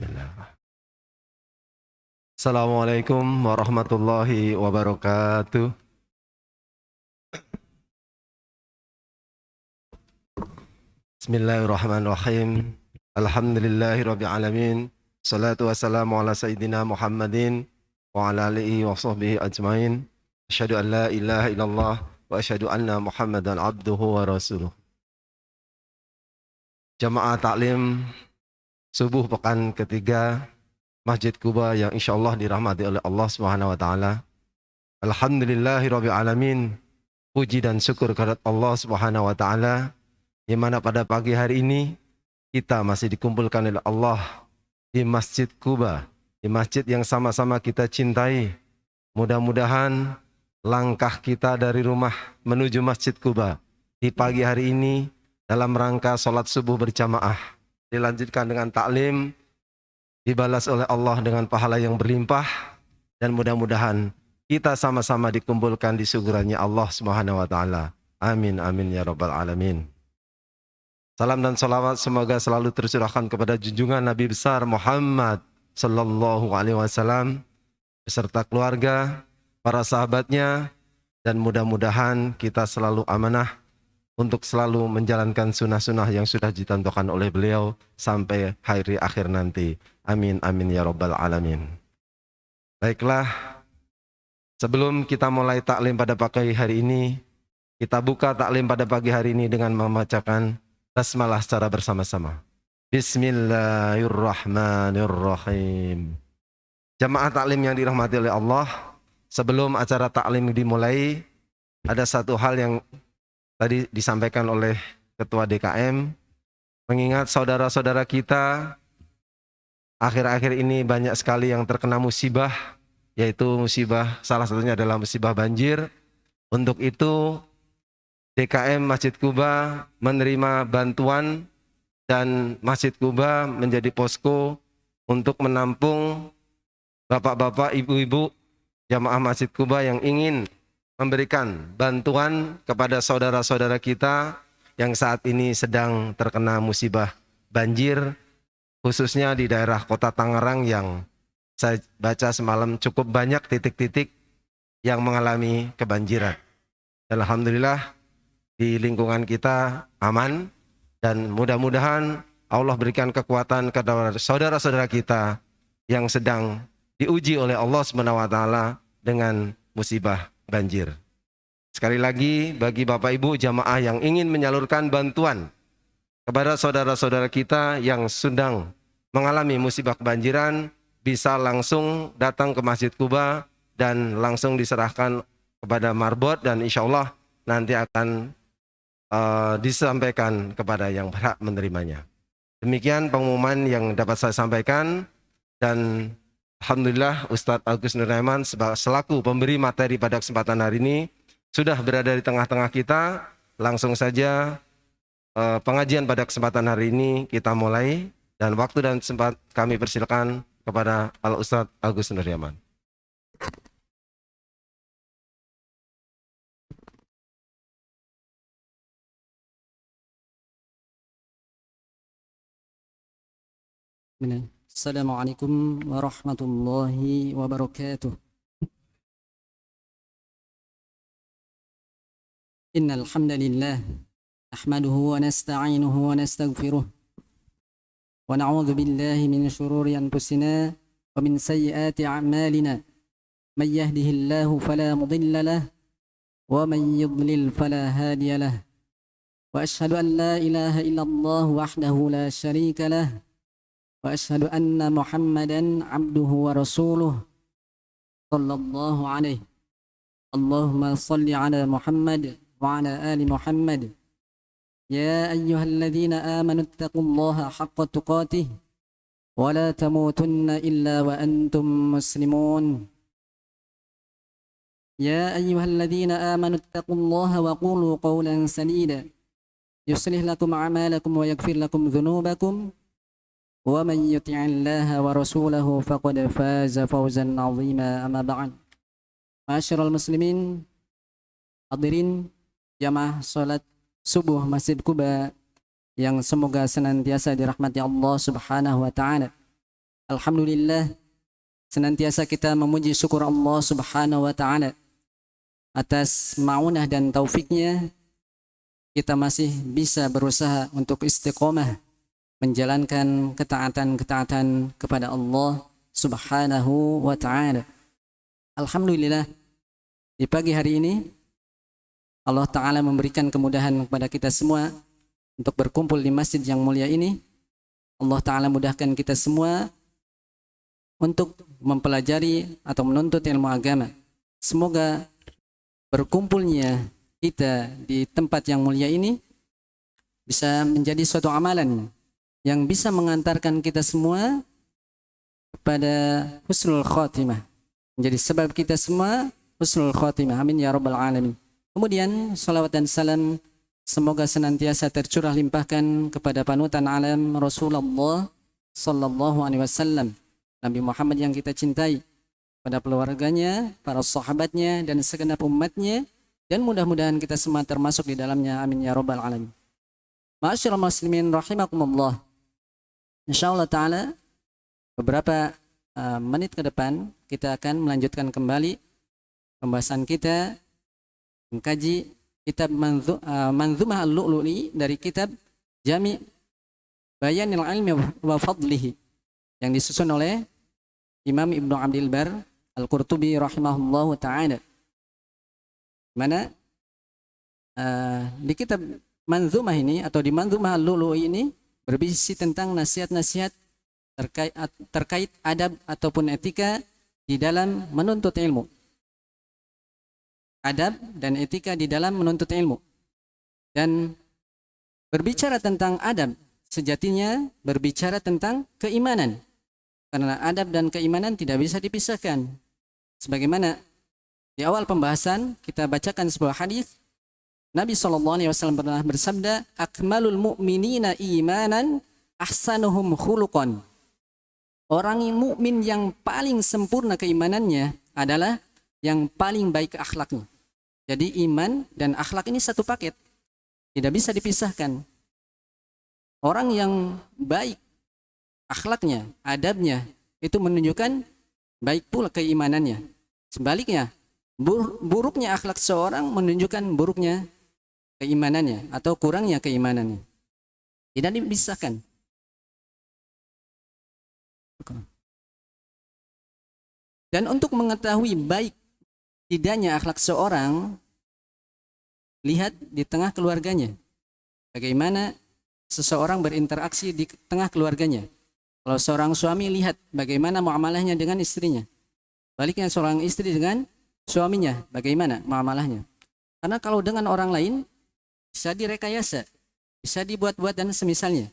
Bismillah. Assalamualaikum warahmatullahi wabarakatuh. Bismillahirrahmanirrahim. Alhamdulillahi rabbil alamin. Salatu wassalamu ala sayyidina Muhammadin wa ala alihi wa sahbihi ajmain. Asyhadu an la ilaha illallah wa asyhadu anna Muhammadan abduhu wa rasuluh. Jamaah taklim subuh pekan ketiga Masjid Quba yang insyaallah dirahmati oleh Allah Subhanahu wa taala. Alhamdulillahirabbil alamin. Puji dan syukur kehadirat Allah Subhanahu wa taala di mana pada pagi hari ini kita masih dikumpulkan oleh Allah di Masjid Quba, di masjid yang sama-sama kita cintai. Mudah-mudahan langkah kita dari rumah menuju Masjid Quba di pagi hari ini dalam rangka sholat subuh berjamaah dilanjutkan dengan taklim, dibalas oleh Allah dengan pahala yang berlimpah, dan mudah-mudahan kita sama-sama dikumpulkan di surganya Allah Subhanahu wa taala. Amin amin ya rabbal alamin. Salam dan salawat semoga selalu tercurahkan kepada junjungan Nabi besar Muhammad sallallahu alaihi wasallam beserta keluarga, para sahabatnya, dan mudah-mudahan kita selalu amanah untuk selalu menjalankan sunnah-sunnah yang sudah ditentukan oleh beliau sampai hari akhir nanti. Amin amin ya rabbal alamin. Baiklah, sebelum kita mulai taklim pada pagi hari ini, kita buka taklim pada pagi hari ini dengan membacakan basmalah secara bersama-sama. Bismillahirrahmanirrahim. Jamaah taklim yang dirahmati oleh Allah, sebelum acara taklim dimulai, ada satu hal yang tadi disampaikan oleh Ketua DKM, mengingat saudara-saudara kita akhir-akhir ini banyak sekali yang terkena musibah, yaitu musibah, salah satunya adalah musibah banjir. Untuk itu DKM Masjid Quba menerima bantuan dan Masjid Quba menjadi posko untuk menampung bapak-bapak, ibu-ibu jamaah Masjid Quba yang ingin memberikan bantuan kepada saudara-saudara kita yang saat ini sedang terkena musibah banjir, khususnya di daerah kota Tangerang yang saya baca semalam cukup banyak titik-titik yang mengalami kebanjiran. Alhamdulillah di lingkungan kita aman, dan mudah-mudahan Allah berikan kekuatan kepada saudara-saudara kita yang sedang diuji oleh Allah Subhanahu wa taala dengan musibah banjir. Sekali lagi, bagi Bapak Ibu jamaah yang ingin menyalurkan bantuan kepada saudara-saudara kita yang sedang mengalami musibah kebanjiran, bisa langsung datang ke Masjid Quba dan langsung diserahkan kepada marbot, dan insya Allah nanti akan disampaikan kepada yang berhak menerimanya. Demikian pengumuman yang dapat saya sampaikan, dan alhamdulillah Ustadz Agus Nur Rahman selaku pemberi materi pada kesempatan hari ini sudah berada di tengah-tengah kita. Langsung saja pengajian pada kesempatan hari ini kita mulai, dan waktu dan sempat kami persilakan kepada Al Ustadz Agus Nur Rahman. Assalamualaikum warahmatullahi wabarakatuh. Innal hamdalillah nahmaduhu wa nasta'inuhu wa nastaghfiruh wa na'udzu billahi min shururi anfusina wa min sayyiati a'malina. May yahdihillahu fala mudilla lahu wa man yudlil fala hadiya lahu. Wa ashhadu an la ilaha illallah wahdahu la syarika lahu wa ashhadu anna Muhammadan abduhu wa rasuluh sallallahu alaihi. Allahumma salli ala Muhammad wa ala ali Muhammad. Ya ayyuhalladzina amanu ittaqullaha haqqa tuqatih wa la tamutunna illa wa antum muslimun. Ya ayyuhalladzina amanu ittaqullaha wa qulu qawlan sadida yuslih lakum a'malakum wa yaghfir lakum dhunubakum. Wa man yuti'illaha wa rasulahu faqad faza fawzan 'azima. Amma ba'd. Ma'asyiral muslimin, hadirin jamaah salat subuh Masjid Quba yang semoga senantiasa dirahmati Allah Subhanahu wa taala. Alhamdulillah, senantiasa kita memuji syukur Allah Subhanahu wa taala atas maunah dan taufiknya kita masih bisa berusaha untuk istiqomah menjalankan ketaatan-ketaatan kepada Allah Subhanahu wa taala. Alhamdulillah, di pagi hari ini Allah taala memberikan kemudahan kepada kita semua untuk berkumpul di masjid yang mulia ini. Allah taala mudahkan kita semua untuk mempelajari atau menuntut ilmu agama. Semoga berkumpulnya kita di tempat yang mulia ini bisa menjadi suatu amalan yang bisa mengantarkan kita semua kepada husnul khotimah, menjadi sebab kita semua husnul khotimah. Amin ya rabbal alamin. Kemudian salawat dan salam semoga senantiasa tercurah limpahkan kepada panutan alam Rasulullah sallallahu alaihi wasallam, Nabi Muhammad yang kita cintai, pada keluarganya, para sahabatnya dan segenap umatnya, dan mudah-mudahan kita semua termasuk di dalamnya. Amin ya rabbal alamin. Ma'asyiral muslimin rahimakumullah. Insyaallah taala beberapa menit ke depan kita akan melanjutkan kembali pembahasan kita mengkaji kitab Manzumah Al-Lu'lu'i dari kitab Jami' Bayanil Ilmi wa Fadlihi yang disusun oleh Imam Ibnu Abdil Bar Al-Qurtubi rahimahullahu ta'ala. Mana di kitab Manzumah ini atau di Manzumah Al-Lu'lu'i ini berisi tentang nasihat-nasihat terkait adab ataupun etika di dalam menuntut ilmu. Adab dan etika di dalam menuntut ilmu. Dan berbicara tentang adab sejatinya berbicara tentang keimanan. Karena adab dan keimanan tidak bisa dipisahkan. Sebagaimana di awal pembahasan kita bacakan sebuah hadis, Nabi SAW pernah bersabda, akmalul mu'minina imanan ahsanuhum khuluqan. Orang mukmin yang paling sempurna keimanannya adalah yang paling baik akhlaknya. Jadi iman dan akhlak ini satu paket, tidak bisa dipisahkan. Orang yang baik akhlaknya, adabnya, itu menunjukkan baik pula keimanannya. Sebaliknya, buruknya akhlak seorang menunjukkan buruknya keimanannya atau kurangnya keimanannya. Tidak dipisahkan. Dan untuk mengetahui baik tidaknya akhlak seorang, lihat di tengah keluarganya. Bagaimana seseorang berinteraksi di tengah keluarganya. Kalau seorang suami, lihat bagaimana muamalahnya dengan istrinya. Baliknya seorang istri dengan suaminya, bagaimana muamalahnya. Karena kalau dengan orang lain bisa direkayasa, bisa dibuat-buat dan semisalnya,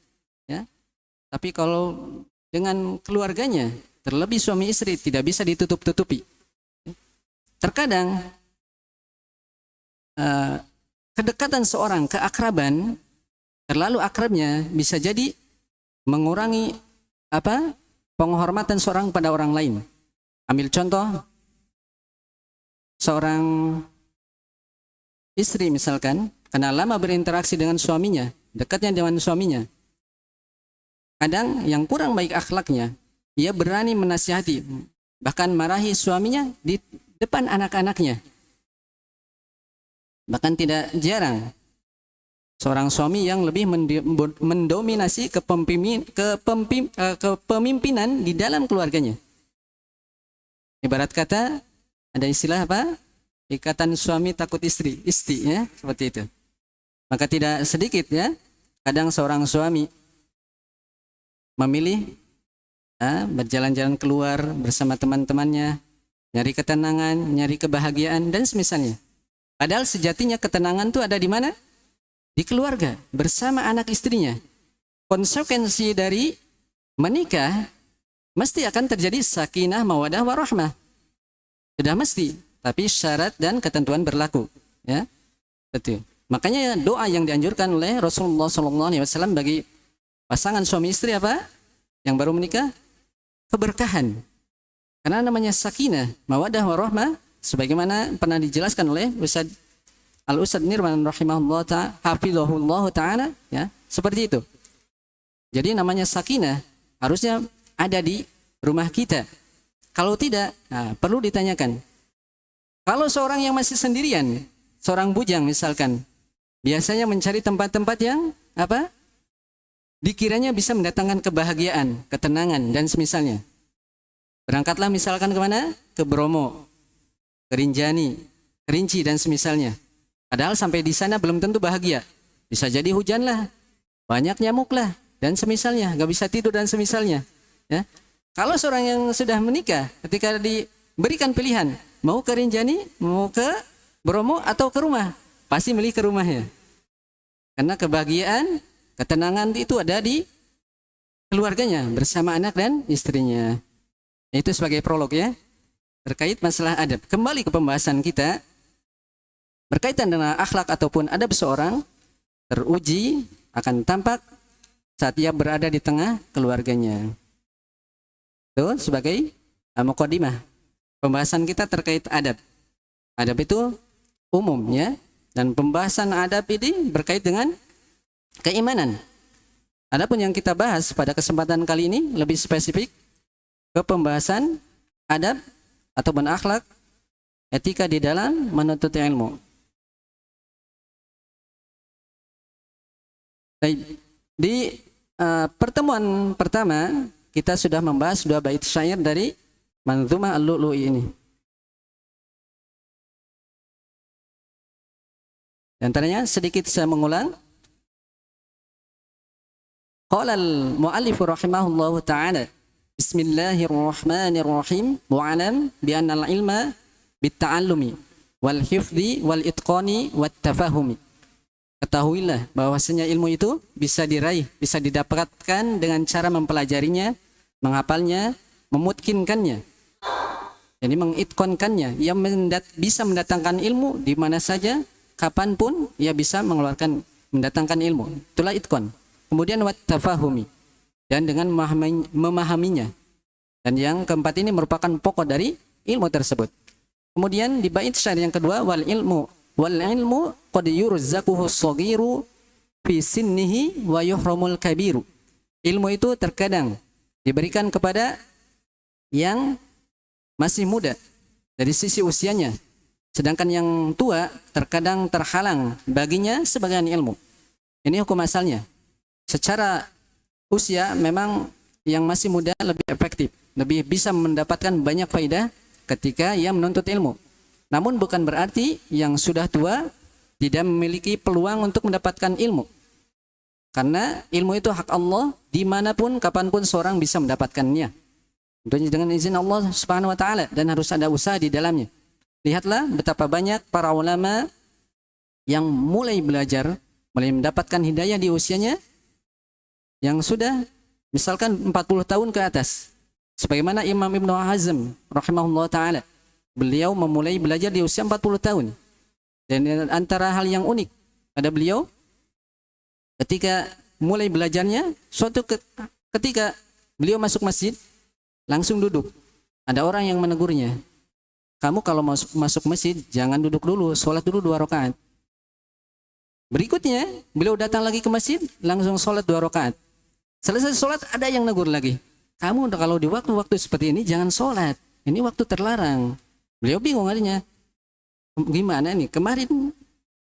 ya. Tapi kalau dengan keluarganya, terlebih suami istri, tidak bisa ditutup-tutupi. Terkadang kedekatan seorang, keakraban, terlalu akrabnya bisa jadi mengurangi penghormatan seorang pada orang lain. Ambil contoh, seorang istri misalkan, karena lama berinteraksi dengan suaminya, dekatnya dengan suaminya, kadang yang kurang baik akhlaknya, ia berani menasihati, bahkan marahi suaminya di depan anak-anaknya. Bahkan tidak jarang seorang suami yang lebih mendominasi kepemimpinan di dalam keluarganya. Ibarat kata, ada istilah apa? Ikatan suami takut istri, ya, seperti itu. Maka tidak sedikit, ya, kadang seorang suami memilih berjalan-jalan keluar bersama teman-temannya, nyari ketenangan, nyari kebahagiaan dan semisalnya. Padahal sejatinya ketenangan itu ada di mana? Di keluarga, bersama anak istrinya. Konsekuensi dari menikah mesti akan terjadi sakinah, mawadah, warahmah. Sudah mesti, tapi syarat dan ketentuan berlaku, ya. Betul. Makanya doa yang dianjurkan oleh Rasulullah SAW bagi pasangan suami istri apa? Yang baru menikah, keberkahan. Karena namanya sakinah, mawadah, warahmah, sebagaimana pernah dijelaskan oleh Al-Ustadz Nirman rahimahullah ta'ala, hafizahullah ta'ala, ya, seperti itu. Jadi namanya sakinah harusnya ada di rumah kita? Kalau tidak, nah, perlu ditanyakan. Kalau seorang yang masih sendirian, seorang bujang misalkan, biasanya mencari tempat-tempat yang apa? Dikiranya bisa mendatangkan kebahagiaan, ketenangan, dan semisalnya. Berangkatlah misalkan kemana? Ke Bromo, ke Rinjani, Kerinci, dan semisalnya. Padahal sampai di sana belum tentu bahagia. Bisa jadi hujan lah, banyak nyamuk lah, dan semisalnya. Gak bisa tidur dan semisalnya. Ya. Kalau seorang yang sudah menikah, ketika diberikan pilihan, mau ke Rinjani, mau ke Bromo, atau ke rumah, pasti milih ke rumahnya. Karena kebahagiaan, ketenangan itu ada di keluarganya, bersama anak dan istrinya. Itu sebagai prolog ya, terkait masalah adab. Kembali ke pembahasan kita, berkaitan dengan akhlak ataupun adab seorang, teruji akan tampak saat ia berada di tengah keluarganya. Itu sebagai mukadimah pembahasan kita terkait adab. Adab itu umum ya, dan pembahasan adab ini berkait dengan keimanan. Adapun yang kita bahas pada kesempatan kali ini lebih spesifik ke pembahasan adab ataupun akhlak, etika di dalam menuntut ilmu. Di pertemuan pertama kita sudah membahas 2 bait syair dari Manzumah Al-Lu'lu'i ini. Di antaranya sedikit saya mengulang. Qala al-mu'allif rahimahullahu ta'ala, Bismillahirrahmanirrahim, wa'alam bi anna al-ilma bit-ta'allumi wal hifdhi wal itqani wat tafahumi. Ketahuilah bahwasanya ilmu itu bisa diraih, bisa didapatkan dengan cara mempelajarinya, menghafalnya, memutkinkannya. Jadi mengitqankannya, ia bisa mendatangkan ilmu di mana saja, kapanpun ia bisa mendatangkan ilmu. Itulah itqan. Kemudian wat tafahumi, dan dengan memahaminya. Dan yang keempat ini merupakan pokok dari ilmu tersebut. Kemudian di bait syair yang kedua, wal ilmu qad yurzaquhu as-saghiru fi sinnihi wa yuhramul kabiru. Ilmu itu terkadang diberikan kepada yang masih muda dari sisi usianya, sedangkan yang tua terkadang terhalang baginya sebagian ilmu. Ini hukum asalnya. Secara usia memang yang masih muda lebih efektif, lebih bisa mendapatkan banyak faidah ketika ia menuntut ilmu. Namun bukan berarti yang sudah tua tidak memiliki peluang untuk mendapatkan ilmu. Karena ilmu itu hak Allah, dimanapun, kapanpun seorang bisa mendapatkannya. Tentunya dengan izin Allah Subhanahu Wa Taala, dan harus ada usaha di dalamnya. Lihatlah betapa banyak para ulama yang mulai belajar, mulai mendapatkan hidayah di usianya, yang sudah misalkan 40 tahun ke atas. Sebagaimana Imam Ibnu Hazm rahimahullah ta'ala, beliau memulai belajar di usia 40 tahun. Dan antara hal yang unik pada beliau, ketika mulai belajarnya, suatu ketika beliau masuk masjid, langsung duduk. Ada orang yang menegurnya, kamu kalau masuk masjid jangan duduk dulu, sholat dulu 2 rakaat. Berikutnya beliau datang lagi ke masjid, langsung sholat 2 rakaat. Selesai sholat ada yang negur lagi, kamu kalau di waktu-waktu seperti ini jangan sholat, ini waktu terlarang. Beliau bingung artinya, gimana nih, kemarin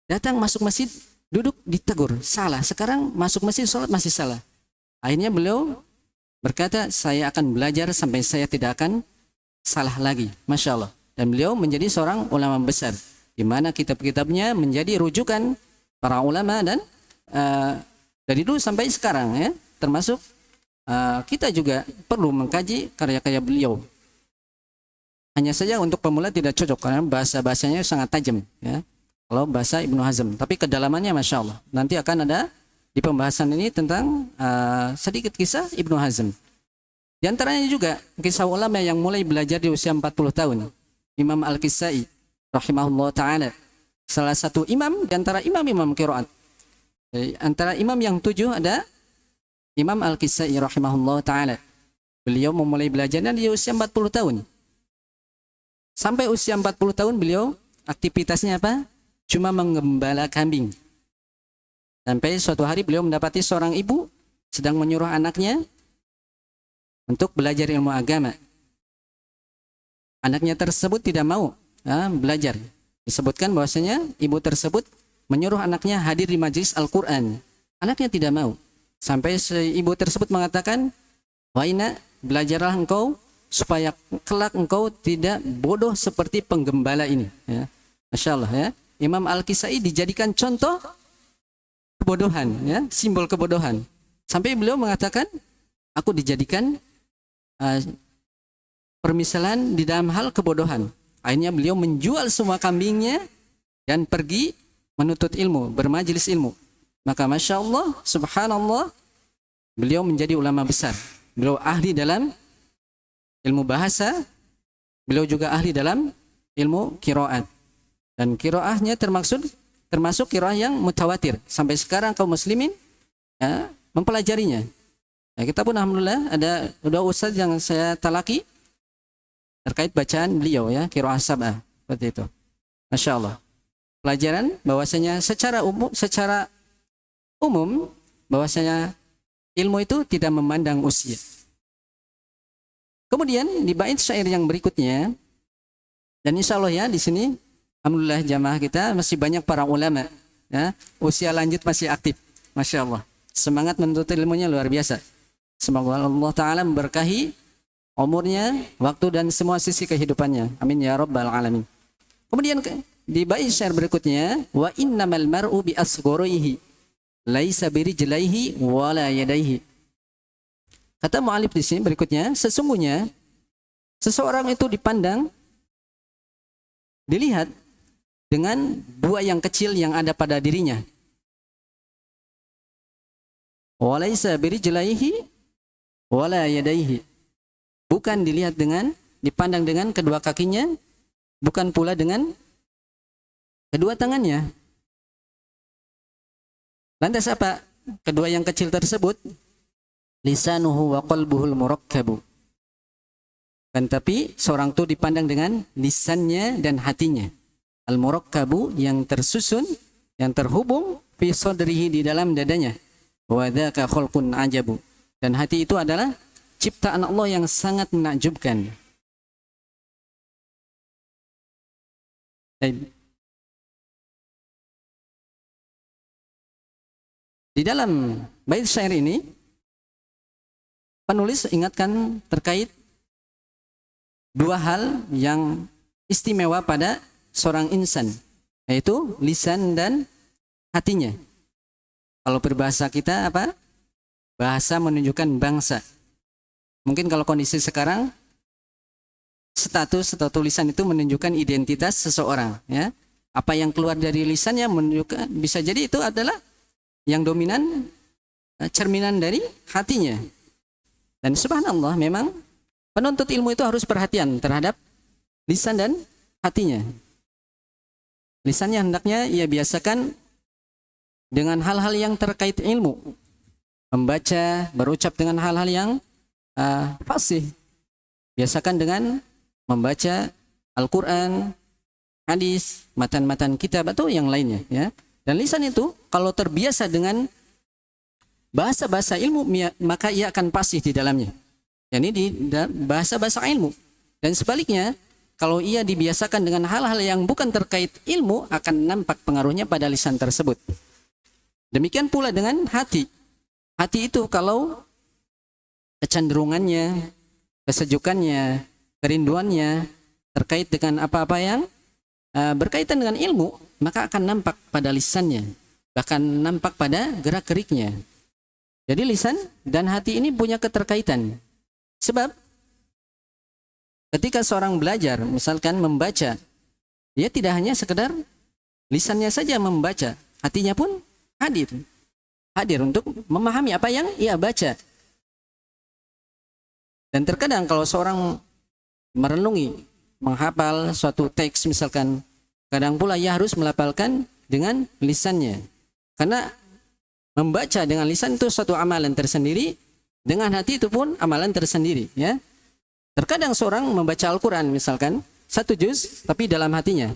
datang masuk masjid duduk ditegur, salah, sekarang masuk masjid sholat masih salah. Akhirnya beliau berkata, saya akan belajar sampai saya tidak akan salah lagi. Masya Allah. Dan beliau menjadi seorang ulama besar, di mana kitab-kitabnya menjadi rujukan para ulama, dan dari dulu sampai sekarang ya, termasuk kita juga perlu mengkaji karya-karya beliau. Hanya saja untuk pemula tidak cocok karena bahasa-bahasanya sangat tajam ya, kalau bahasa Ibnu Hazm. Tapi kedalamannya Masya Allah. Nanti akan ada di pembahasan ini tentang sedikit kisah Ibnu Hazm. Di antaranya juga kisah ulama yang mulai belajar di usia 40 tahun. Imam Al-Kisai rahimahullah ta'ala, salah satu imam di antara imam-imam qiraat. Antara imam yang 7 ada Imam Al-Kisai rahimahullah ta'ala. Beliau memulai belajarnya di usia 40 tahun. Sampai usia 40 tahun beliau aktivitasnya apa? Cuma menggembala kambing. Sampai suatu hari beliau mendapati seorang ibu sedang menyuruh anaknya untuk belajar ilmu agama. Anaknya tersebut tidak mau belajar. Disebutkan bahwasanya ibu tersebut menyuruh anaknya hadir di majelis Al-Quran. Anaknya tidak mau. Sampai ibu tersebut mengatakan, "Waina, belajarlah engkau supaya kelak engkau tidak bodoh seperti penggembala ini." Ya. Masya Allah ya. Imam Al-Kisai dijadikan contoh kebodohan, ya, simbol kebodohan. Sampai beliau mengatakan, aku dijadikan permisalan di dalam hal kebodohan. Akhirnya beliau menjual semua kambingnya dan pergi menuntut ilmu, bermajelis ilmu. Maka Masya Allah, Subhanallah, beliau menjadi ulama besar. Beliau ahli dalam ilmu bahasa, beliau juga ahli dalam ilmu qiraat. Dan qiraahnya termasuk qiraah yang mutawatir. Sampai sekarang kaum muslimin ya, mempelajarinya. Ya, kita pun alhamdulillah ada dua ustaz yang saya talaki terkait bacaan beliau ya, qiraah sab'ah seperti itu. Masya Allah. Pelajaran bahwasanya secara umum bahwasanya ilmu itu tidak memandang usia. Kemudian di bait syair yang berikutnya, dan insya Allah ya di sini alhamdulillah jamaah kita masih banyak para ulama ya, usia lanjut masih aktif. Masya Allah. Semangat menuntut ilmunya luar biasa. Semoga Allah Ta'ala memberkahi umurnya, waktu dan semua sisi kehidupannya. Amin ya rabbal alamin. Kemudian di bait syair berikutnya, wa innamal mar'u bi asgharihi laisa birijlaihi wala yadaihi. Kata mu'alif di sini berikutnya, sesungguhnya seseorang itu dilihat dengan dua yang kecil yang ada pada dirinya. Walaisa birijlaihi wala yadaihi. Bukan dipandang dengan kedua kakinya, bukan pula dengan kedua tangannya. Lantas apa kedua yang kecil tersebut? Lisanuhu wa qalbuhul murakkabu. Kan tapi seorang itu dipandang dengan lisannya dan hatinya. Al-murakkabu yang tersusun, yang terhubung fi sadrihi di dalam dadanya. Wa dzaka khalqun ajabu. Dan hati itu adalah ciptaan Allah yang sangat menakjubkan. Di dalam bait syair ini, penulis ingatkan terkait dua hal yang istimewa pada seorang insan, yaitu lisan dan hatinya. Kalau berbahasa kita apa? Bahasa menunjukkan bangsa. Mungkin kalau kondisi sekarang, status atau tulisan itu menunjukkan identitas seseorang. Ya. Apa yang keluar dari lisannya menunjukkan, bisa jadi itu adalah yang dominan, cerminan dari hatinya. Dan subhanallah memang penuntut ilmu itu harus perhatian terhadap lisan dan hatinya. Lisannya hendaknya ia biasakan dengan hal-hal yang terkait ilmu. Membaca, berucap dengan hal-hal yang fasih. Biasakan dengan membaca Al-Quran, hadis, matan-matan kitab atau yang lainnya. Ya. Dan lisan itu kalau terbiasa dengan bahasa-bahasa ilmu, maka ia akan fasih di dalamnya. Yani di bahasa-bahasa ilmu. Dan sebaliknya, kalau ia dibiasakan dengan hal-hal yang bukan terkait ilmu, akan nampak pengaruhnya pada lisan tersebut. Demikian pula dengan hati. Hati itu kalau kecenderungannya, kesejukannya, kerinduannya terkait dengan apa-apa yang berkaitan dengan ilmu, maka akan nampak pada lisannya, bahkan nampak pada gerak-geriknya. Jadi lisan dan hati ini punya keterkaitan. Sebab ketika seorang belajar, misalkan membaca, dia tidak hanya sekedar lisannya saja membaca, hatinya pun hadir untuk memahami apa yang ia baca. Dan terkadang kalau seorang merenungi, menghafal suatu teks misalkan, kadang pula ia harus melafalkan dengan lisannya. Karena membaca dengan lisan itu suatu amalan tersendiri, dengan hati itu pun amalan tersendiri. Ya. Terkadang seorang membaca Al-Quran misalkan, 1 juz, tapi dalam hatinya.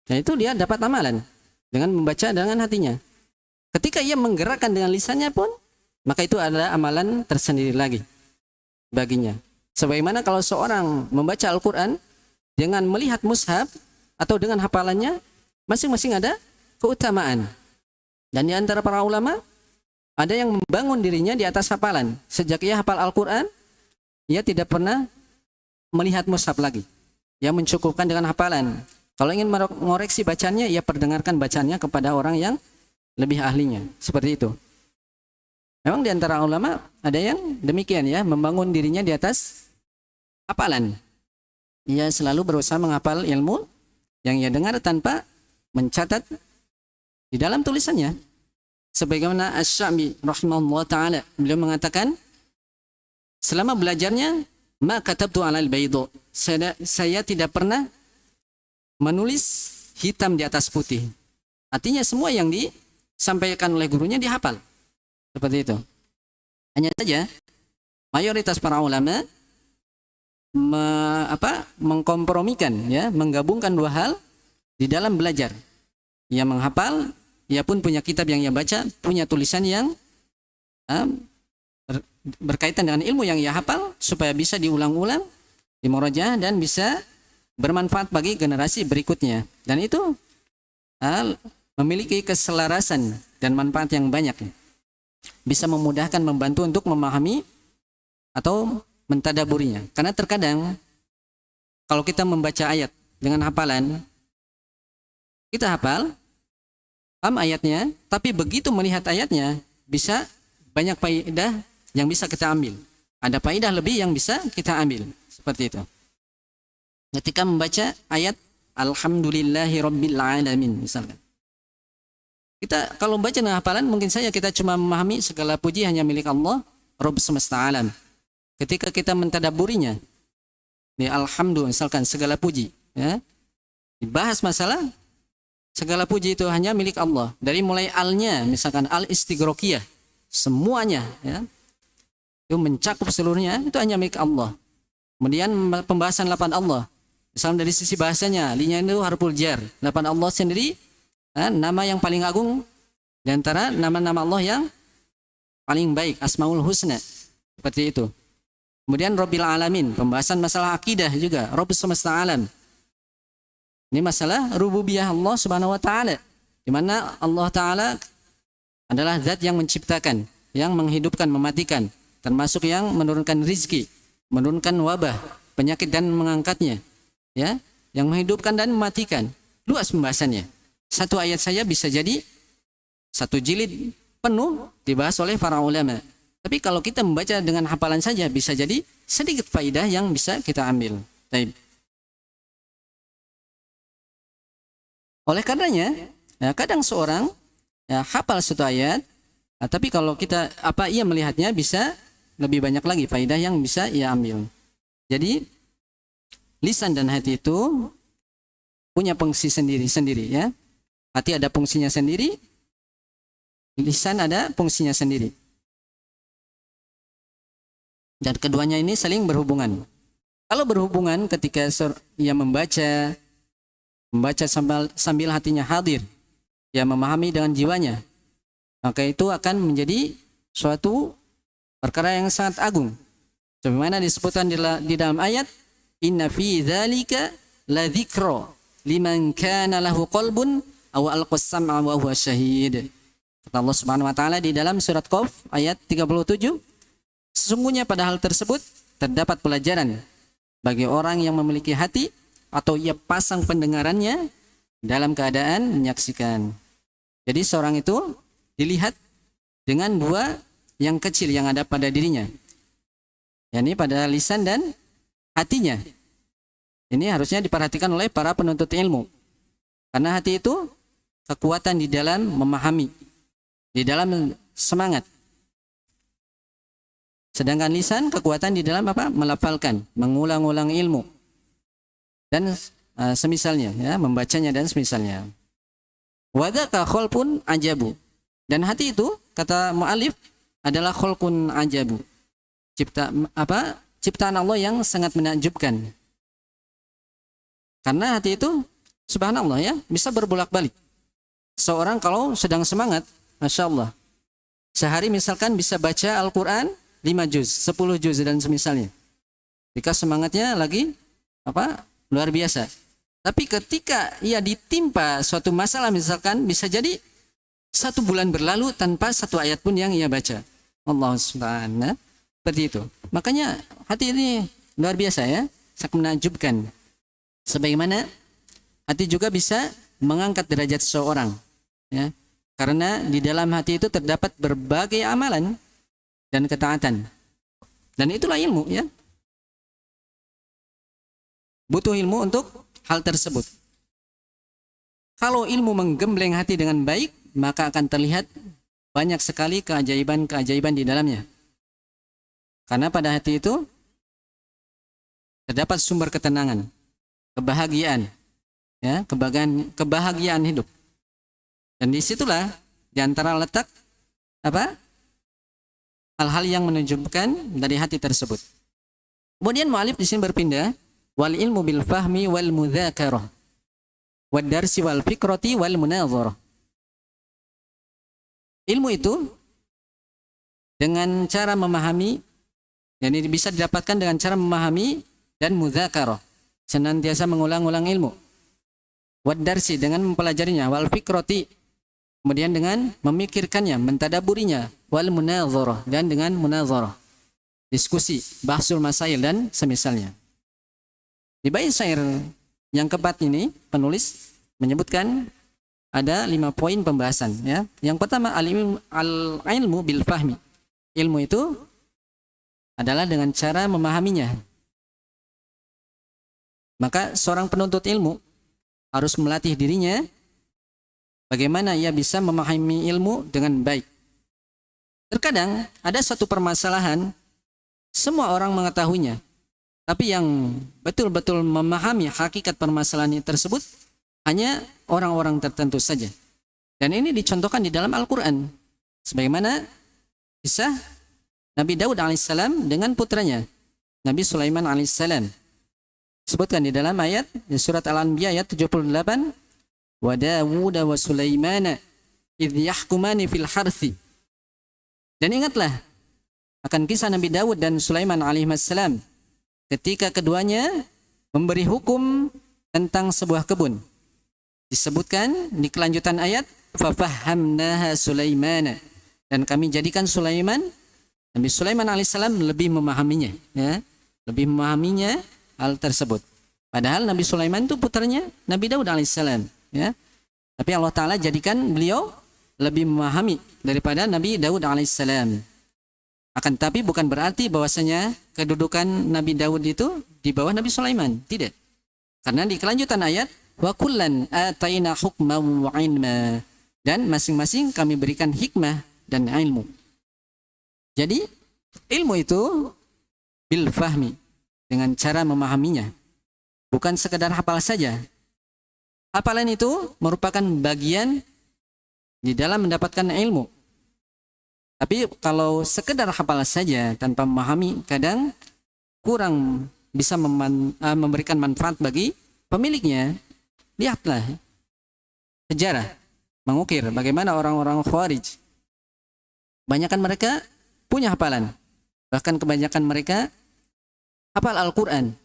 Dan itu dia dapat amalan dengan membaca dengan hatinya. Ketika ia menggerakkan dengan lisannya pun, maka itu adalah amalan tersendiri lagi. baginya. Sebagaimana kalau seorang membaca Al-Quran dengan melihat mushaf atau dengan hafalannya, masing-masing ada keutamaan. Dan di antara para ulama, ada yang membangun dirinya di atas hafalan. Sejak ia hafal Al-Quran, ia tidak pernah melihat mushaf lagi. Ia mencukupkan dengan hafalan. Kalau ingin mengoreksi bacanya, ia perdengarkan bacanya kepada orang yang lebih ahlinya. Seperti itu. Memang di antara ulama ada yang demikian ya, membangun dirinya di atas hafalan. Ia selalu berusaha menghafal ilmu yang ia dengar tanpa mencatat di dalam tulisannya. Sebagaimana Asy-Sya'bi rahimahullah taala, beliau mengatakan, selama belajarnya, ma katabtu 'alal bayda. Saya tidak pernah menulis hitam di atas putih. Artinya semua yang disampaikan oleh gurunya dihafal. Seperti itu. Hanya saja mayoritas para ulama mengkompromikan ya, menggabungkan dua hal di dalam belajar. Ia menghafal, ia pun punya kitab yang ia baca, punya tulisan yang berkaitan dengan ilmu yang ia hafal supaya bisa diulang-ulang, dimurajaah dan bisa bermanfaat bagi generasi berikutnya. Dan itu memiliki keselarasan dan manfaat yang banyak. Bisa memudahkan, membantu untuk memahami atau mentadaburinya. Karena terkadang kalau kita membaca ayat dengan hafalan, kita hafal, paham ayatnya, tapi begitu melihat ayatnya, bisa banyak faedah yang bisa kita ambil. Ada faedah lebih yang bisa kita ambil. Seperti itu. Ketika membaca ayat Alhamdulillahi Rabbil Alamin misalkan. Kita kalau baca dengan hafalan, mungkin saja kita cuma memahami segala puji hanya milik Allah, Rabb semesta alam. Ketika kita mentadaburinya, di Alhamdulillah misalkan segala puji, ya, dibahas masalah segala puji itu hanya milik Allah. Dari mulai alnya, misalkan al-istighraqiyah, semuanya, ya, itu mencakup seluruhnya, itu hanya milik Allah. Kemudian pembahasan lapan Allah, misalnya dari sisi bahasanya, linya itu harful jar, lapan Allah sendiri, nama yang paling agung di antara nama-nama Allah yang paling baik, Asmaul Husna. Seperti itu. Kemudian Rabbil Alamin, pembahasan masalah akidah juga, Rabb semesta alam. Ini masalah rububiyah Allah Subhanahu wa taala, di mana Allah taala adalah zat yang menciptakan, yang menghidupkan, mematikan, termasuk yang menurunkan rizki, menurunkan wabah, penyakit dan mengangkatnya, ya, yang menghidupkan dan mematikan. Luas pembahasannya. Satu ayat saya bisa jadi satu jilid penuh dibahas oleh para ulama. Tapi kalau kita membaca dengan hafalan saja bisa jadi sedikit faidah yang bisa kita ambil. Baik. Oleh karenanya, ya, kadang seorang ya, hafal satu ayat, tapi kalau kita ia melihatnya bisa lebih banyak lagi faidah yang bisa ia ambil. Jadi lisan dan hati itu punya fungsi sendiri-sendiri ya. Hati ada fungsinya sendiri, lisan ada fungsinya sendiri. Dan keduanya ini saling berhubungan. Kalau berhubungan ketika ia membaca sambil hatinya hadir, ia memahami dengan jiwanya, maka itu akan menjadi suatu perkara yang sangat agung. Sebagaimana disebutkan di dalam ayat, Inna fi dzalika la dzikra liman kana lahu qalbun aw alqas sam'a wa huwa syahid. Kata Allah Subhanahu wa taala di dalam surat Qaf ayat 37, sesungguhnya pada hal tersebut terdapat pelajaran bagi orang yang memiliki hati atau ia pasang pendengarannya dalam keadaan menyaksikan. Jadi seorang itu dilihat dengan dua yang kecil yang ada pada dirinya, yakni pada lisan dan hatinya. Ini harusnya diperhatikan oleh para penuntut ilmu. Karena hati itu kekuatan di dalam memahami, di dalam semangat. Sedangkan lisan kekuatan di dalam melafalkan, mengulang-ulang ilmu. Dan semisalnya, ya, membacanya dan semisalnya. Wadaka khalqun ajabu. Dan hati itu, kata mu'alif, adalah khalqun ajabu. Ciptaan Allah yang sangat menakjubkan. Karena hati itu, subhanallah ya, bisa berbolak-balik. Seorang kalau sedang semangat, Masya Allah, sehari misalkan bisa baca Al-Quran 5 juz, 10 juz dan semisalnya. Jika semangatnya lagi luar biasa. Tapi ketika ia ditimpa suatu masalah, misalkan bisa jadi 1 bulan berlalu tanpa 1 ayat pun yang ia baca. Allah subhanahu seperti itu. Makanya hati ini luar biasa ya, sangat menakjubkan. Sebagaimana hati juga bisa mengangkat derajat seseorang, ya. Karena di dalam hati itu terdapat berbagai amalan dan ketaatan. Dan itulah ilmu, ya. Butuh ilmu untuk hal tersebut. Kalau ilmu menggembleng hati dengan baik, maka akan terlihat banyak sekali keajaiban-keajaiban di dalamnya. Karena pada hati itu terdapat sumber ketenangan, kebahagiaan, ya, kebahagiaan hidup. Dan disitulah diantara letak hal-hal yang menunjukkan dari hati tersebut. Kemudian mu'alif di sini berpindah, wal ilmu bil fahmi wal mudzakarah wad darsi wal fikrati wal munazarah. Ilmu itu dengan cara memahami, yani bisa didapatkan dengan cara memahami dan mudzakarah, senantiasa mengulang-ulang ilmu. Wad darsi dengan mempelajarinya, wal fikrati kemudian dengan memikirkannya, mentadaburinya, wal munazarah dan dengan munazarah, diskusi, bahsul masail dan semisalnya. Di bait syair yang keempat ini penulis menyebutkan ada 5 poin pembahasan, ya. Yang pertama al-ilmu bil fahmi. Ilmu itu adalah dengan cara memahaminya. Maka seorang penuntut ilmu harus melatih dirinya bagaimana ia bisa memahami ilmu dengan baik. Terkadang ada satu permasalahan semua orang mengetahuinya, tapi yang betul-betul memahami hakikat permasalahan tersebut hanya orang-orang tertentu saja. Dan ini dicontohkan di dalam Al-Quran. Sebagaimana kisah Nabi Daud alaihissalam dengan putranya Nabi Sulaiman alaihissalam. Disebutkan di dalam ayat di surat Al-Anbiya ayat 78. Wa Dawud wa Sulaimana idh yahkumani fil harthi. Dan ingatlah akan kisah Nabi Daud dan Sulaiman alaihissalam ketika keduanya memberi hukum tentang sebuah kebun. Disebutkan di kelanjutan ayat fafahamnaha Sulaimana, dan kami jadikan Nabi Sulaiman alaihissalam lebih memahaminya, ya, lebih memahaminya hal tersebut. Padahal Nabi Sulaiman itu putranya Nabi Daud alaihissalam, ya. Tapi Allah Ta'ala jadikan beliau lebih memahami daripada Nabi Daud alaihissalam. Akan tapi bukan berarti bahwasanya kedudukan Nabi Daud itu di bawah Nabi Sulaiman, tidak. Karena di kelanjutan ayat wa kullan ataina hukman wa ilma, dan masing-masing kami berikan hikmah dan ilmu. Jadi ilmu itu bil fahmi, dengan cara memahaminya, bukan sekedar hafal saja. Hafalan itu merupakan bagian di dalam mendapatkan ilmu. Tapi kalau sekedar hafal saja tanpa memahami, kadang kurang bisa memberikan manfaat bagi pemiliknya. Lihatlah sejarah mengukir bagaimana orang-orang Khawarij. Kebanyakan mereka punya hafalan. Bahkan kebanyakan mereka hafal Al-Quran.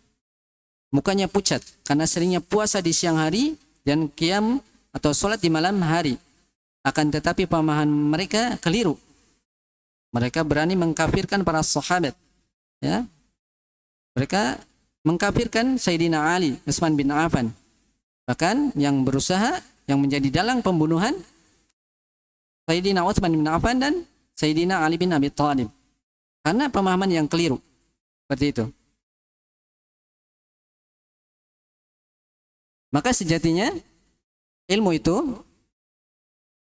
Mukanya pucat karena seringnya puasa di siang hari dan qiyam atau sholat di malam hari. Akan tetapi pemahaman mereka keliru. Mereka berani mengkafirkan para sahabat, ya. Mereka mengkafirkan Sayyidina Ali, Utsman bin Affan. Bahkan yang berusaha, yang menjadi dalang pembunuhan Sayyidina Utsman bin Affan dan Sayyidina Ali bin Abi Thalib. Karena pemahaman yang keliru. Seperti itu. Maka sejatinya ilmu itu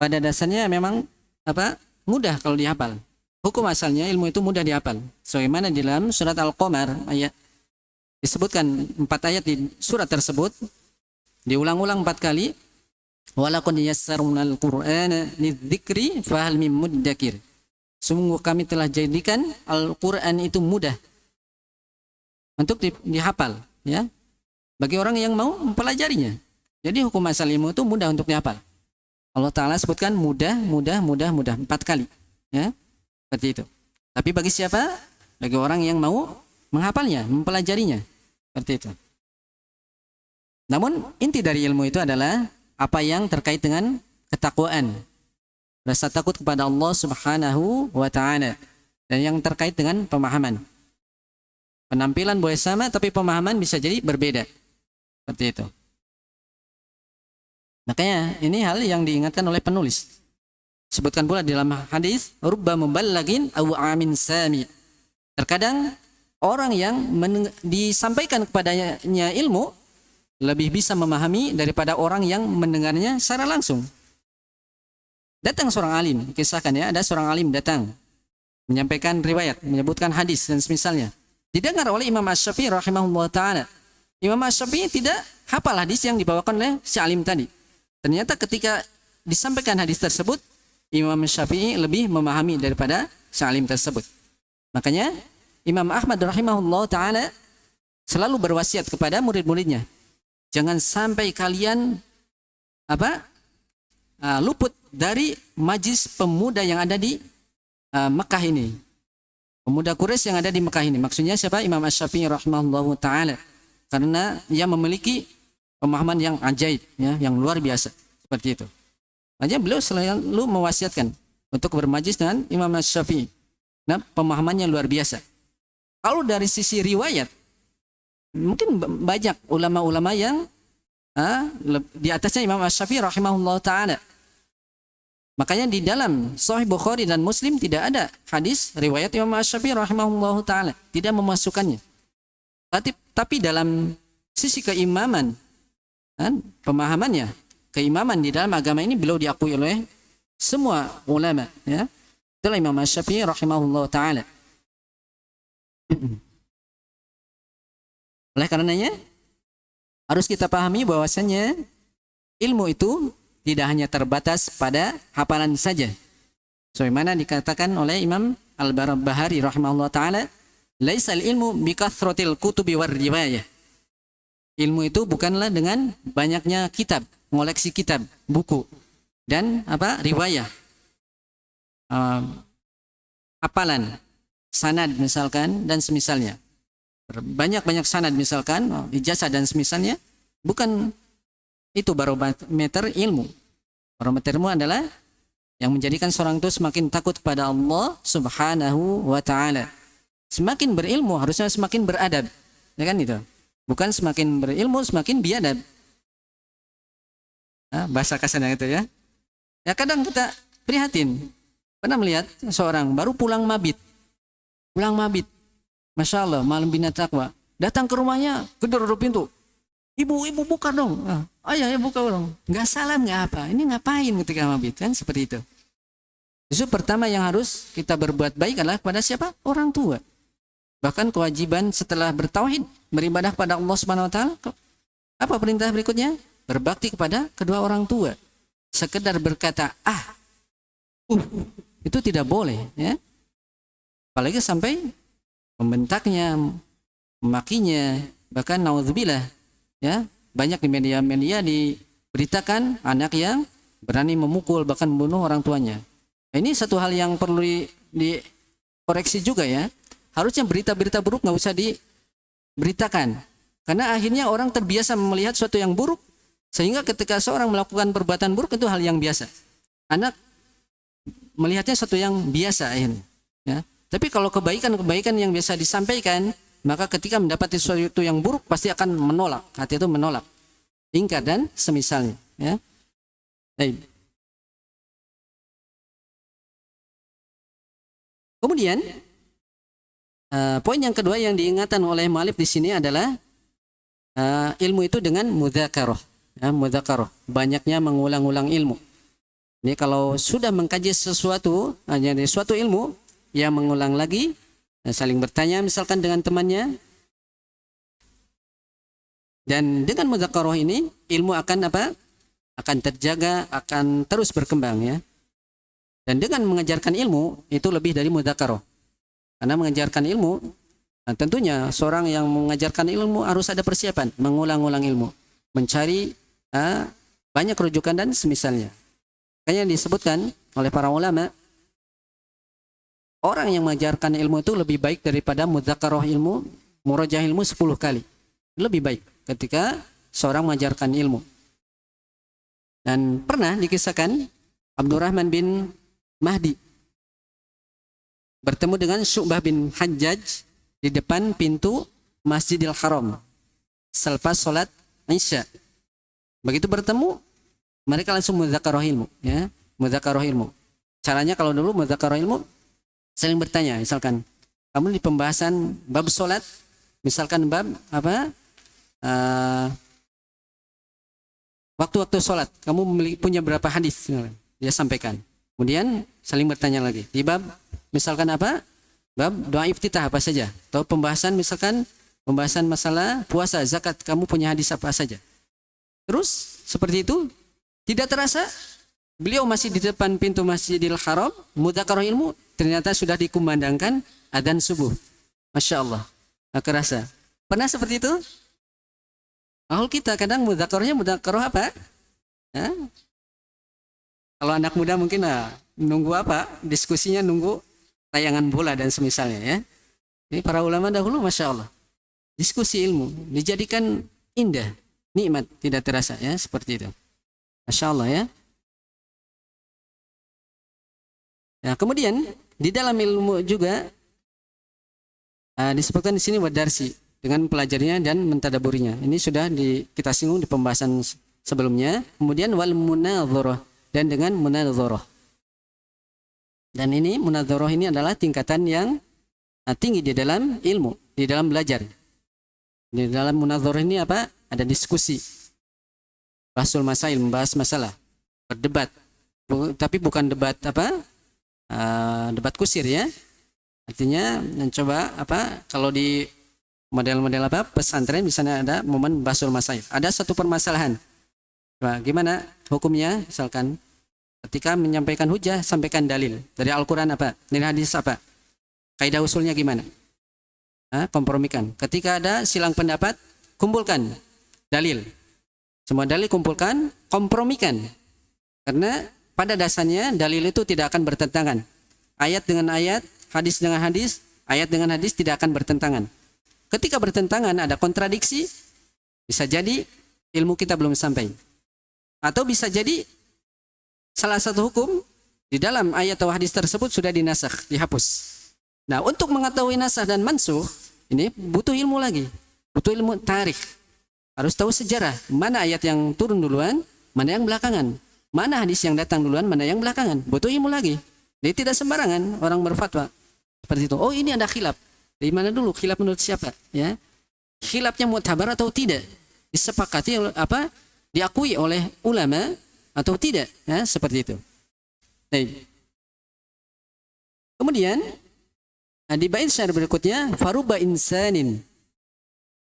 pada dasarnya memang mudah kalau dihafal. Hukum asalnya ilmu itu mudah dihafal. Sebagaimana di dalam surat Al-Qamar ayat disebutkan 4 ayat di surat tersebut, diulang-ulang 4 kali. Walaqad yassarnal Qur'ana lidzikri fahal mim muddakir. Sungguh kami telah jadikan Al-Qur'an itu mudah untuk dihafal, ya, bagi orang yang mau mempelajarinya. Jadi hukum asal ilmu itu mudah untuk dihafal. Allah Ta'ala sebutkan mudah 4 kali, ya. Seperti itu. Tapi bagi siapa? Bagi orang yang mau menghafalnya, mempelajarinya. Seperti itu. Namun inti dari ilmu itu adalah apa yang terkait dengan ketakwaan. Rasa takut kepada Allah Subhanahu wa taala. Dan yang terkait dengan pemahaman. Penampilan boleh sama tapi pemahaman bisa jadi berbeda. Seperti itu. Makanya ini hal yang diingatkan oleh penulis. Sebutkan pula dalam hadis, rubba muballagin aw amin sami. Terkadang orang yang disampaikan kepadanya ilmu lebih bisa memahami daripada orang yang mendengarnya secara langsung. Datang seorang alim, kisahkan ya, ada seorang alim datang menyampaikan riwayat, menyebutkan hadis dan semisalnya. Didengar oleh Imam Asy-Syafi'i rahimahullah taala. Imam Asy-Syafi'i tidak hafal hadis yang dibawakan oleh si alim tadi. Ternyata ketika disampaikan hadis tersebut, Imam Syafi'i lebih memahami daripada salim tersebut. Makanya Imam Ahmad rahimahullah ta'ala selalu berwasiat kepada murid-muridnya. Jangan sampai kalian luput dari majlis pemuda yang ada di Mekah ini. Pemuda Quraisy yang ada di Mekah ini. Maksudnya siapa? Imam Asy-Syafi'i rahimahullah ta'ala. Karena ia memiliki pemahaman yang ajaib, ya, yang luar biasa. Seperti itu. Makanya beliau selalu mewasiatkan untuk bermajlis dengan Imam Asy-Syafi'i. Nah, pemahamannya luar biasa. Kalau dari sisi riwayat, mungkin banyak ulama-ulama yang di atasnya Imam Asy-Syafi'i rahimahullah ta'ala. Makanya di dalam Sahih Bukhari dan Muslim tidak ada hadis riwayat Imam Asy-Syafi'i rahimahullah ta'ala. Tidak memasukkannya. Tapi dalam sisi keimaman, pemahamannya, keimaman di dalam agama ini beliau diakui oleh semua ulama, ya. Itulah Imam Asy-Syafi'i rahimahullah taala. Oleh karenanya harus kita pahami bahwasanya ilmu itu tidak hanya terbatas pada hafalan saja. Sebagaimana dikatakan oleh Imam Al-Barbahari rahimahullah taala, "Laisal ilmu bikathratil kutubi war riwayah." Ilmu itu bukanlah dengan banyaknya kitab, ngoleksi kitab, buku, dan riwayah, hafalan, sanad misalkan dan semisalnya. Banyak-banyak sanad misalkan, ijazah dan semisalnya, bukan itu barometer ilmu. Barometer ilmu adalah yang menjadikan seorang itu semakin takut kepada Allah Subhanahu wa taala. Semakin berilmu harusnya semakin beradab, ya kan itu. Bukan semakin berilmu semakin biadab. Bahasa kasarnya itu ya. Ya kadang kita prihatin. Pernah melihat seorang baru pulang mabit. Masya Allah, malam bina taqwa. Datang ke rumahnya, gedor pintu. Ibu buka dong. Ayah ya buka dong. Nggak salam nggak apa. Ini ngapain ketika mabit kan seperti itu. Justru pertama yang harus kita berbuat baik adalah kepada siapa? Orang tua. Bahkan kewajiban setelah bertauhid, beribadah pada Allah Subhanahu wa taala, apa perintah berikutnya? Berbakti kepada kedua orang tua. Sekedar berkata, itu tidak boleh, ya. Apalagi sampai membentaknya, memakinya, bahkan naudzubillah, ya. Banyak di media-media diberitakan anak yang berani memukul bahkan membunuh orang tuanya. Nah, ini satu hal yang perlu dikoreksi juga, ya. Harusnya berita-berita buruk nggak usah diberitakan. Karena akhirnya orang terbiasa melihat sesuatu yang buruk, sehingga ketika seorang melakukan perbuatan buruk itu hal yang biasa. Anak melihatnya sesuatu yang biasa akhirnya. Ya. Tapi kalau kebaikan-kebaikan yang biasa disampaikan, maka ketika mendapati sesuatu yang buruk pasti akan menolak. Hati itu menolak, ingkar dan semisalnya. Ya. Baik. Kemudian poin yang kedua yang diingatkan oleh mu'allif di sini adalah ilmu itu dengan mudzakarah. Ya, mudzakarah, banyaknya mengulang-ulang ilmu. Ini kalau sudah mengkaji sesuatu, jadi suatu ilmu, ya mengulang lagi, saling bertanya misalkan dengan temannya. Dan dengan mudzakarah ini ilmu akan akan terjaga, akan terus berkembang, ya. Dan dengan mengajarkan ilmu itu lebih dari mudzakarah. Karena mengajarkan ilmu, tentunya seorang yang mengajarkan ilmu harus ada persiapan, mengulang-ulang ilmu, mencari banyak rujukan dan semisalnya. Makanya disebutkan oleh para ulama, orang yang mengajarkan ilmu itu lebih baik daripada mudzakarah ilmu, murajaah ilmu 10 kali. Lebih baik ketika seorang mengajarkan ilmu. Dan pernah dikisahkan Abdurrahman bin Mahdi bertemu dengan Syu'bah bin Hajjaj di depan pintu Masjidil Haram selepas sholat Isya. Begitu bertemu, mereka langsung mudzakarah ilmu, ya, mudzakarah ilmu. Caranya kalau dulu mudzakarah ilmu saling bertanya, misalkan kamu di pembahasan bab sholat, misalkan bab apa, waktu-waktu sholat, kamu punya berapa hadis, dia sampaikan. Kemudian saling bertanya lagi di bab misalkan apa, bab doa iftitah apa saja, atau pembahasan misalkan pembahasan masalah puasa, zakat, kamu punya hadis apa saja. Terus seperti itu, tidak terasa beliau masih di depan pintu Masjidil Haram, mudzakarah ilmu, ternyata sudah dikumandangkan adzan subuh. Masya Allah, nggak kerasa. Pernah seperti itu? Kalau kita kadang mudzakarahnya mudzakarah apa? Ya? Kalau anak muda mungkin nunggu apa? Diskusinya nunggu tayangan bola dan semisalnya, ya. Ini para ulama dahulu, Masya Allah, diskusi ilmu dijadikan indah, nikmat, tidak terasa, ya, seperti itu. Masya Allah, ya. Ya, kemudian di dalam ilmu juga disebutkan di sini wadarsi, dengan pelajarinya dan mentadaburinya. Ini sudah kita singgung di pembahasan sebelumnya. Kemudian wal munadharah, dan dengan munadharah. Dan ini munadharah ini adalah tingkatan yang tinggi di dalam ilmu, di dalam belajar. Di dalam munadharah ini apa? Ada diskusi, bahsul masail, membahas masalah, berdebat. Tapi bukan debat apa? Debat kusir, ya. Artinya mencoba apa? Kalau di model-model apa? Pesantren misalnya ada momen bahsul masail. Ada satu permasalahan. Nah, gimana hukumnya? Misalkan ketika menyampaikan hujah, sampaikan dalil dari Al-Quran apa? Dari hadis apa? Kaidah usulnya gimana? Kompromikan. Ketika ada silang pendapat, kumpulkan dalil. Semua dalil kumpulkan, kompromikan. Karena pada dasarnya dalil itu tidak akan bertentangan. Ayat dengan ayat, hadis dengan hadis, ayat dengan hadis tidak akan bertentangan. Ketika bertentangan, ada kontradiksi, bisa jadi ilmu kita belum sampai. Atau bisa jadi salah satu hukum di dalam ayat atau hadis tersebut sudah dinasakh, dihapus. Nah, untuk mengetahui nasakh dan mansukh, ini butuh ilmu lagi. Butuh ilmu tarikh. Harus tahu sejarah. Mana ayat yang turun duluan, mana yang belakangan. Mana hadis yang datang duluan, mana yang belakangan. Butuh ilmu lagi. Jadi tidak sembarangan orang berfatwa seperti itu. Oh, ini ada khilaf. Dari mana dulu? Khilaf menurut siapa? Ya. Khilafnya mu'tabar atau tidak? Disepakati apa? Diakui oleh ulama atau tidak? Ya, seperti itu. Baik. Kemudian di bait syair berikutnya, faruba insanin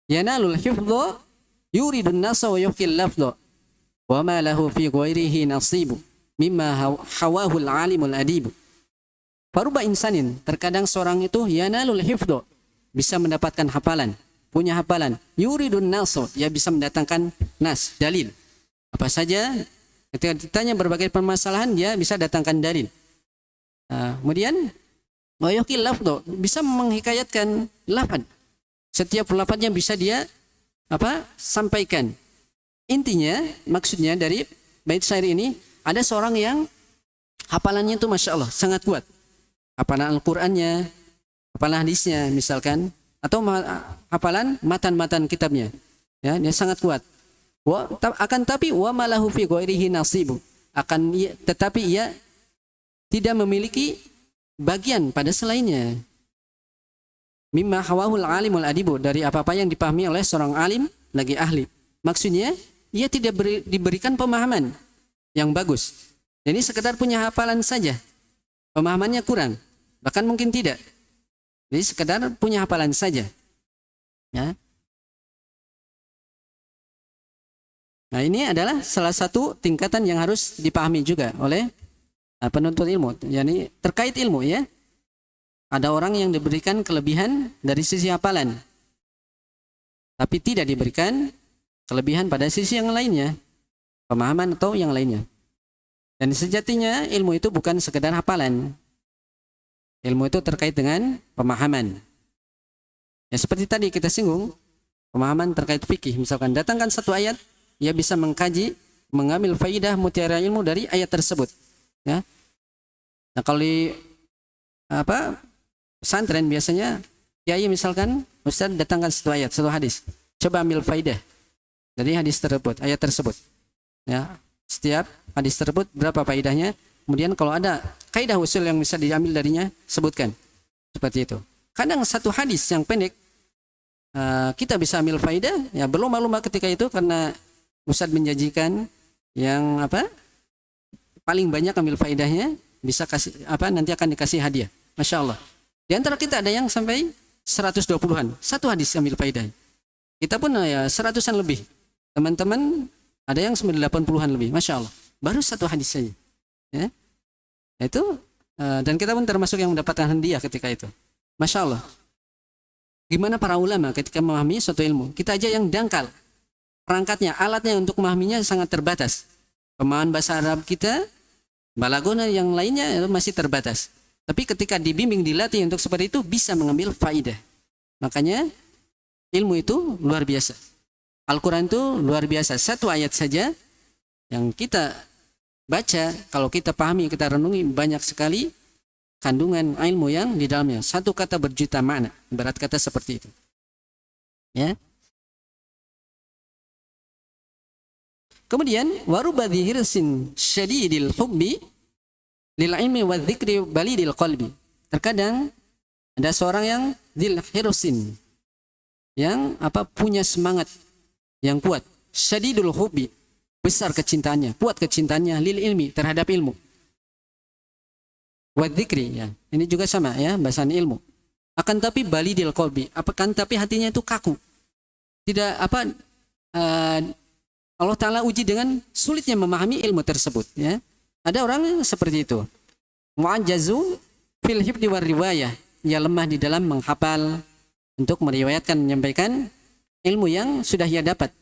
yanalul hifdha yuridun nasa wa yuhkil lafdha wa ma lahu fi ghairihi nasibu mimma hawahul alimul adibu. Faruba insanin, terkadang seorang itu yanalul hifdha, bisa mendapatkan hafalan, punya hafalan, yuridun nasa, dia bisa mendatangkan nas, dalil. Apa saja, ketika ditanya berbagai permasalahan, dia bisa datangkan dalil. Kemudian wa yuhkil lafdha, bisa menghikayatkan lafaz. Setiap lafaznya bisa dia sampaikan. Intinya, maksudnya dari bait syair ini, ada seorang yang hafalannya itu Masya Allah sangat kuat. Hafalan Al-Qur'annya, hafalan hadisnya misalkan, atau hafalan matan-matan kitabnya. Ya, dia sangat kuat. Tapi wa malahu fi ghairihi nasibu. Tetapi ia tidak memiliki bagian pada selainnya. Mimma hawahul alimul adibu, dari apa-apa yang dipahami oleh seorang alim lagi ahli. Maksudnya, ia tidak diberikan pemahaman yang bagus. Jadi sekedar punya hafalan saja. Pemahamannya kurang. Bahkan mungkin tidak. Jadi sekedar punya hafalan saja. Ya. Nah, ini adalah salah satu tingkatan yang harus dipahami juga oleh penuntut ilmu. Yani terkait ilmu, ya. Ada orang yang diberikan kelebihan dari sisi hafalan, tapi tidak diberikan kelebihan pada sisi yang lainnya, pemahaman atau yang lainnya. Dan sejatinya ilmu itu bukan sekedar hafalan. Ilmu itu terkait dengan pemahaman. Ya seperti tadi kita singgung, pemahaman terkait fikih. Misalkan datangkan satu ayat, ia bisa mengkaji, mengambil faidah mutiara ilmu dari ayat tersebut. Ya. Nah kalau di pesantren biasanya kiai misalkan Ustaz datangkan satu ayat, satu hadis. Coba ambil faidah dari hadis tersebut, ayat tersebut. Ya, setiap hadis tersebut berapa faidahnya? Kemudian kalau ada kaidah usul yang bisa diambil darinya, sebutkan. Seperti itu. Kadang satu hadis yang pendek kita bisa ambil faidah, ya berlomba-lomba ketika itu karena Ustaz menjanjikan yang paling banyak ambil faidahnya bisa kasih nanti akan dikasih hadiah. Masya Allah. Di antara kita ada yang sampai 120-an, satu hadis ambil faidahnya. Kita pun ya 100-an lebih. Teman-teman ada yang 80-an lebih. Masya Allah. Baru satu hadis saja. Ya. Itu dan kita pun termasuk yang mendapatkan hadiah ketika itu. Masya Allah. Gimana para ulama ketika memahami suatu ilmu? Kita aja yang dangkal. Perangkatnya, alatnya untuk memahaminya sangat terbatas. Pemahaman bahasa Arab kita, balaghah yang lainnya masih terbatas. Tapi ketika dibimbing, dilatih untuk seperti itu, bisa mengambil faidah. Makanya ilmu itu luar biasa. Al-Quran itu luar biasa. Satu ayat saja yang kita baca, kalau kita pahami, kita renungi, banyak sekali kandungan ilmu yang di dalamnya. Satu kata berjuta makna. Ibarat kata seperti itu. Ya. Kemudian warubadhi hirsin syadidil hubbi lil ilmi wa dzikri balidil qalbi. Terkadang ada seorang yang dzil hirsin, yang punya semangat yang kuat, syadidul hubbi, besar kecintaannya, kuat kecintaannya lil ilmi, terhadap ilmu. Wa dzikri, ya. Ini juga sama ya, bahasan ilmu. Akan tapi balidil qalbi, tapi hatinya itu kaku. Tidak Allah Ta'ala uji dengan sulitnya memahami ilmu tersebut. Ya. Ada orang yang seperti itu. Mu'ajazu fil hifdi war riwayah. Ia lemah di dalam menghafal untuk meriwayatkan, menyampaikan ilmu yang sudah ia dapat.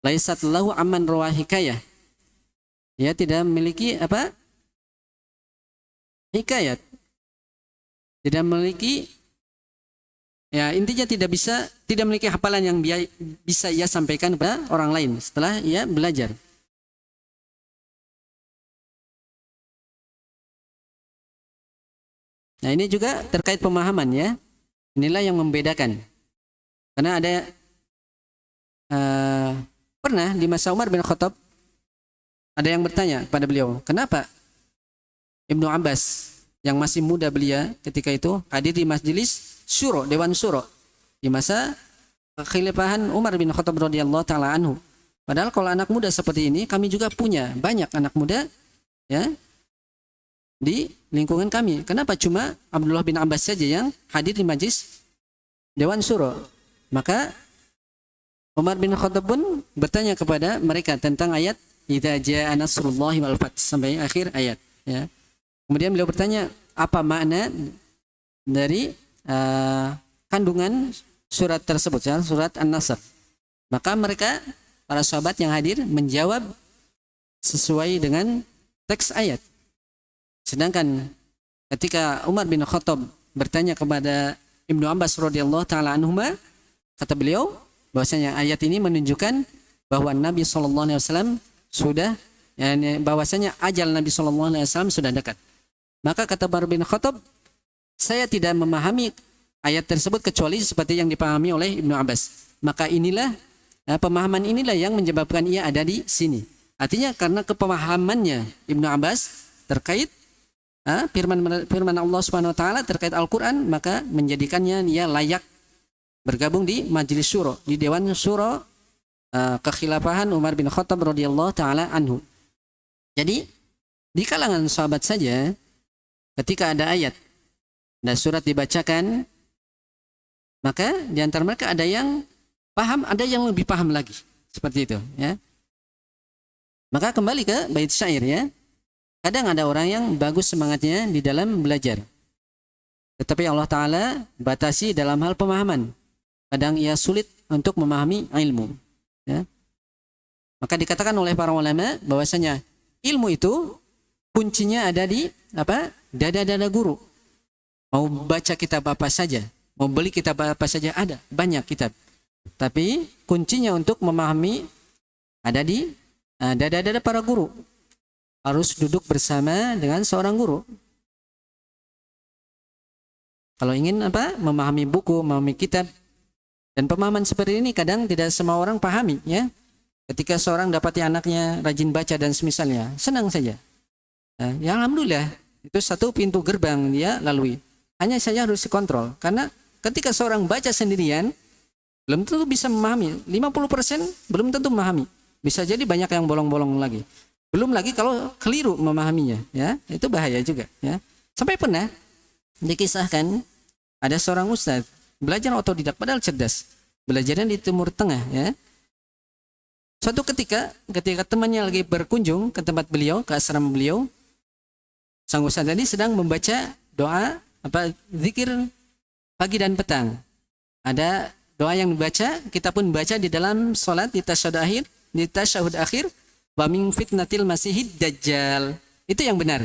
Laisat lahu aman rawahikayah. Ia tidak memiliki hikayat. Tidak memiliki, ya intinya tidak memiliki hafalan yang bisa ia sampaikan kepada orang lain setelah ia belajar. Nah ini juga terkait pemahaman ya. Inilah yang membedakan. Karena ada pernah di masa Umar bin Khattab ada yang bertanya kepada beliau, kenapa Ibnu Abbas yang masih muda belia ketika itu hadir di majelis syuro, Dewan Syuro di masa kekhalifahan Umar bin Khattab radhiyallahu taala anhu. Padahal kalau anak muda seperti ini kami juga punya banyak anak muda ya di lingkungan kami. Kenapa cuma Abdullah bin Abbas saja yang hadir di majelis Dewan Syuro? Maka Umar bin Khattab pun bertanya kepada mereka tentang ayat idza jaa nasrullahi wal fath sampai akhir ayat ya. Kemudian beliau bertanya apa makna dari kandungan surat tersebut ya, surat An-Nasr. Maka mereka para sahabat yang hadir menjawab sesuai dengan teks ayat. Sedangkan ketika Umar bin Khattab bertanya kepada Ibnu Abbas radhiyallahu taala anhuma, kata beliau bahwasanya ayat ini menunjukkan bahwa Nabi SAW sudah, bahwasanya ajal Nabi SAW sudah dekat. Maka kata Umar bin Khattab, saya tidak memahami ayat tersebut kecuali seperti yang dipahami oleh Ibnu Abbas. Maka inilah pemahaman inilah yang menyebabkan ia ada di sini. Artinya karena kepemahamannya Ibnu Abbas terkait firman Allah Subhanahu wa taala terkait Al-Qur'an, maka menjadikannya ia layak bergabung di Majelis Syuro, di Dewan Syuro kekhilafahan Umar bin Khattab radhiyallahu taala anhu. Jadi di kalangan sahabat saja ketika ada ayat dan surat dibacakan, maka di antara mereka ada yang paham, ada yang lebih paham lagi. Seperti itu ya. Maka kembali ke bait syair ya. Kadang ada orang yang bagus semangatnya di dalam belajar, tetapi Allah Ta'ala batasi dalam hal pemahaman. Kadang ia sulit untuk memahami ilmu ya. Maka dikatakan oleh para ulama bahwasanya ilmu itu kuncinya ada di dada-dada guru. Mau baca kitab apa saja, mau beli kitab apa saja ada, banyak kitab. Tapi kuncinya untuk memahami ada di dada-dada para guru. Harus duduk bersama dengan seorang guru. Kalau ingin memahami buku, memahami kitab, dan pemahaman seperti ini kadang tidak semua orang pahami, ya. Ketika seorang dapati anaknya rajin baca dan semisalnya, senang saja. Ya alhamdulillah, itu satu pintu gerbang dia lalui. Hanya saja harus dikontrol, karena ketika seorang baca sendirian, belum tentu bisa memahami. 50% belum tentu memahami. Bisa jadi banyak yang bolong-bolong lagi. Belum lagi kalau keliru memahaminya, ya, itu bahaya juga, ya. Sampai pernah dikisahkan ada seorang ustadz belajar otodidak padahal cerdas, belajarnya di Timur Tengah, ya. Suatu ketika temannya lagi berkunjung ke tempat beliau, ke asrama beliau, sang ustadz tadi sedang membaca doa zikir pagi dan petang. Ada doa yang dibaca, kita pun baca di dalam sholat di tasyahud akhir, wa min fitnatil masihid dajjal. Itu yang benar.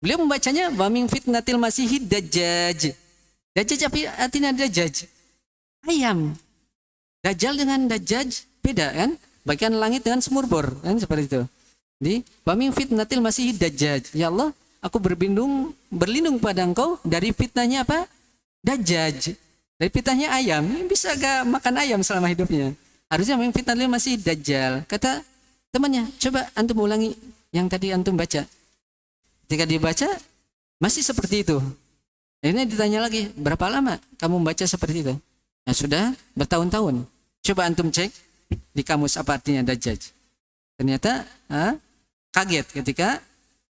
Beliau membacanya wa min fitnatil masihid dajjaj. Dajjaj artinya dajjaj. Ayam. Dajjal dengan dajjaj beda kan? Bagian langit dengan sumurbor kan, seperti itu. Di wa min fitnatil masihid dajjaj. Ya Allah, aku berlindung pada Engkau dari fitnahnya Dajjaj. Dari fitnahnya ayam. Bisa gak makan ayam selama hidupnya? Harusnya memang fitnahnya masih dajjal. Kata temannya, coba antum ulangi yang tadi antum baca. Ketika dibaca, masih seperti itu. Akhirnya ditanya lagi, berapa lama kamu membaca seperti itu? Nah, sudah bertahun-tahun. Coba antum cek di kamus apa artinya dajjal. Ternyata kaget ketika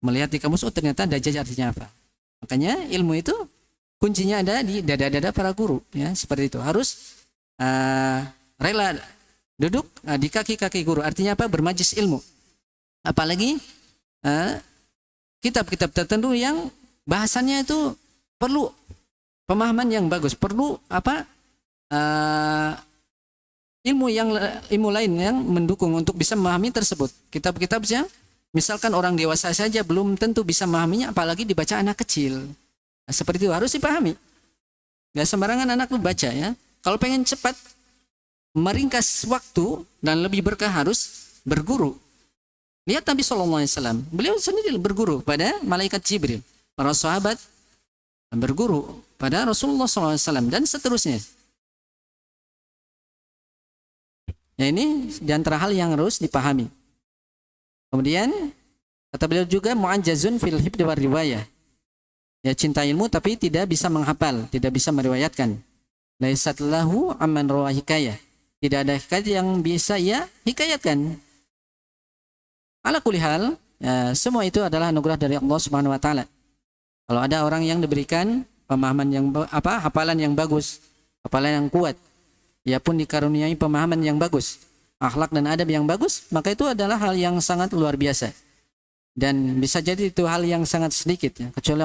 melihat di kamus, oh ternyata dajjal artinya apa. Makanya ilmu itu kuncinya ada di dada-dada para guru, ya, seperti itu. Harus rela duduk di kaki-kaki guru. Artinya apa? Bermajlis ilmu. Apalagi kitab-kitab tertentu yang bahasannya itu perlu pemahaman yang bagus, perlu ilmu lain yang mendukung untuk bisa memahami tersebut. Kitab-kitab yang misalkan orang dewasa saja belum tentu bisa memahaminya, apalagi dibaca anak kecil. Nah, seperti itu harus dipahami. Gak sembarangan anak lu baca, ya. Kalau pengen cepat meringkas waktu dan lebih berkah harus berguru. Lihat Nabi SAW, beliau sendiri berguru pada malaikat Jibril. Para sahabat berguru pada Rasulullah SAW dan seterusnya. Ya, ini diantara hal yang harus dipahami. Kemudian kata beliau juga mu'ajjazun fil hifdzi war riwayah. Ya, cinta ilmu tapi tidak bisa menghafal, tidak bisa meriwayatkan. Laisat lahu amman rawa hikayah. Tidak ada hikayat yang bisa ia hikayatkan. Ala kulli hal, ya, semua itu adalah anugerah dari Allah Subhanahu wa taala. Kalau ada orang yang diberikan pemahaman yang hafalan yang bagus, hafalan yang kuat, ia pun dikaruniai pemahaman yang bagus, akhlak dan adab yang bagus, maka itu adalah hal yang sangat luar biasa. Dan bisa jadi itu hal yang sangat sedikit, ya, kecuali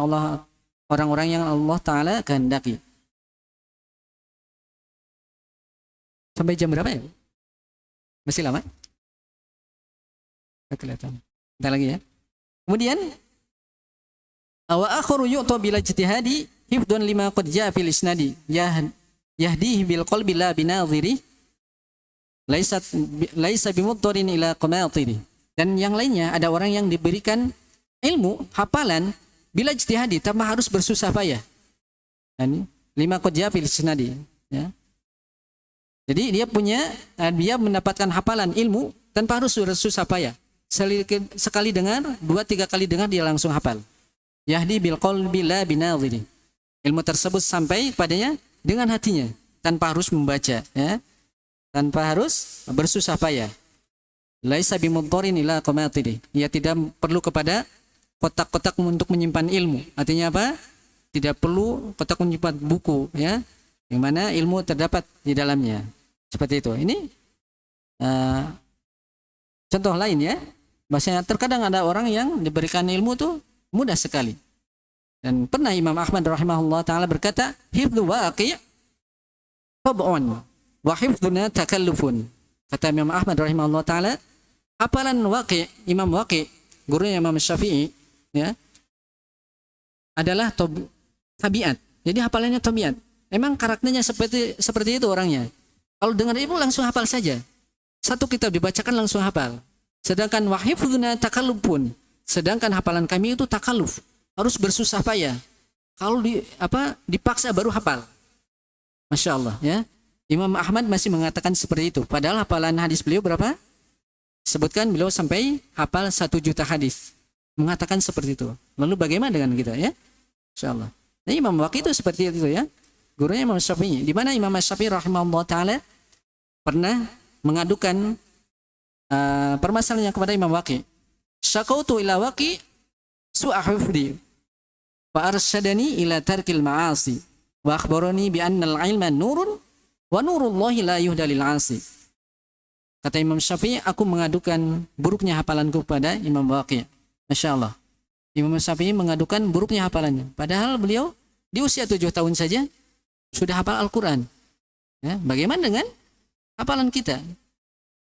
orang-orang yang Allah Ta'ala kehendaki. Sampai jam berapa ya? Masih lama? Tidak kelihatan. Bentar lagi, ya. Kemudian wa akharu yu'ta bila ijtihadi hifdun lima qad jaa fil isnadi yahdihi bil qalbi la binadhiri laisa bimuddarin ila qamatiri. Dan yang lainnya ada orang yang diberikan ilmu, hafalan bila ijtihadi tanpa harus bersusah payah. Dan lima qad jaa fil isnadi, ya. Jadi dia mendapatkan hafalan ilmu tanpa harus bersusah payah. Sekali dengar, 2-3 kali dengar dia langsung hafal. Yahdi bil qalbi la binadhiri. Ilmu tersebut sampai padanya dengan hatinya tanpa harus membaca, ya. Tanpa harus bersusah payah. Laisa bimuddarin ila qamatiri. Ia tidak perlu kepada kotak-kotak untuk menyimpan ilmu. Artinya apa? Tidak perlu kotak menyimpan buku, ya, yang mana ilmu terdapat di dalamnya. Seperti itu. Ini contoh lain, ya. Bahasanya terkadang ada orang yang diberikan ilmu tuh mudah sekali. Dan pernah Imam Ahmad rahimahullah ta'ala berkata, hifdhu waqi' tab'un wa hifdhuna takallufun. Kata Imam Ahmad rahimahullah ta'ala, hafalan Waqi', Imam Waqi', gurunya Imam Syafi'i, ya, adalah tabiat. Jadi hafalannya tabiat. Emang karakternya seperti itu orangnya. Kalau dengar ilmu langsung hafal saja. Satu kitab dibacakan langsung hafal. Sedangkan wahifdzuna takallufun. Sedangkan hafalan kami itu takalluf. Harus bersusah payah. Kalau dipaksa baru hafal. Masya Allah ya. Imam Ahmad masih mengatakan seperti itu. Padahal hafalan hadis beliau berapa? Sebutkan beliau sampai hafal 1 juta hadis. Mengatakan seperti itu. Lalu bagaimana dengan kita ya? Insya Allah. Nah, Imam Waqi itu seperti itu ya. Gurunya Imam Syafi'i. Di mana Imam Syafi'i rahimahullah ta'ala pernah mengadukan permasalahannya kepada Imam Waqi. Syakautu ila Waqi su'a hifdi. Wa arsyadani ila tarkil ma'asi. Wa akhbarani bi annal ilma nurun wa nurullahi la yuhda lil 'asi. Kata Imam Syafi'i, aku mengadukan buruknya hafalanku kepada Imam Waqi. Masya Allah. Imam Syafi'i mengadukan buruknya hafalannya. Padahal beliau di usia 7 tahun saja sudah hafal Al-Quran. Ya, bagaimana dengan hafalan kita?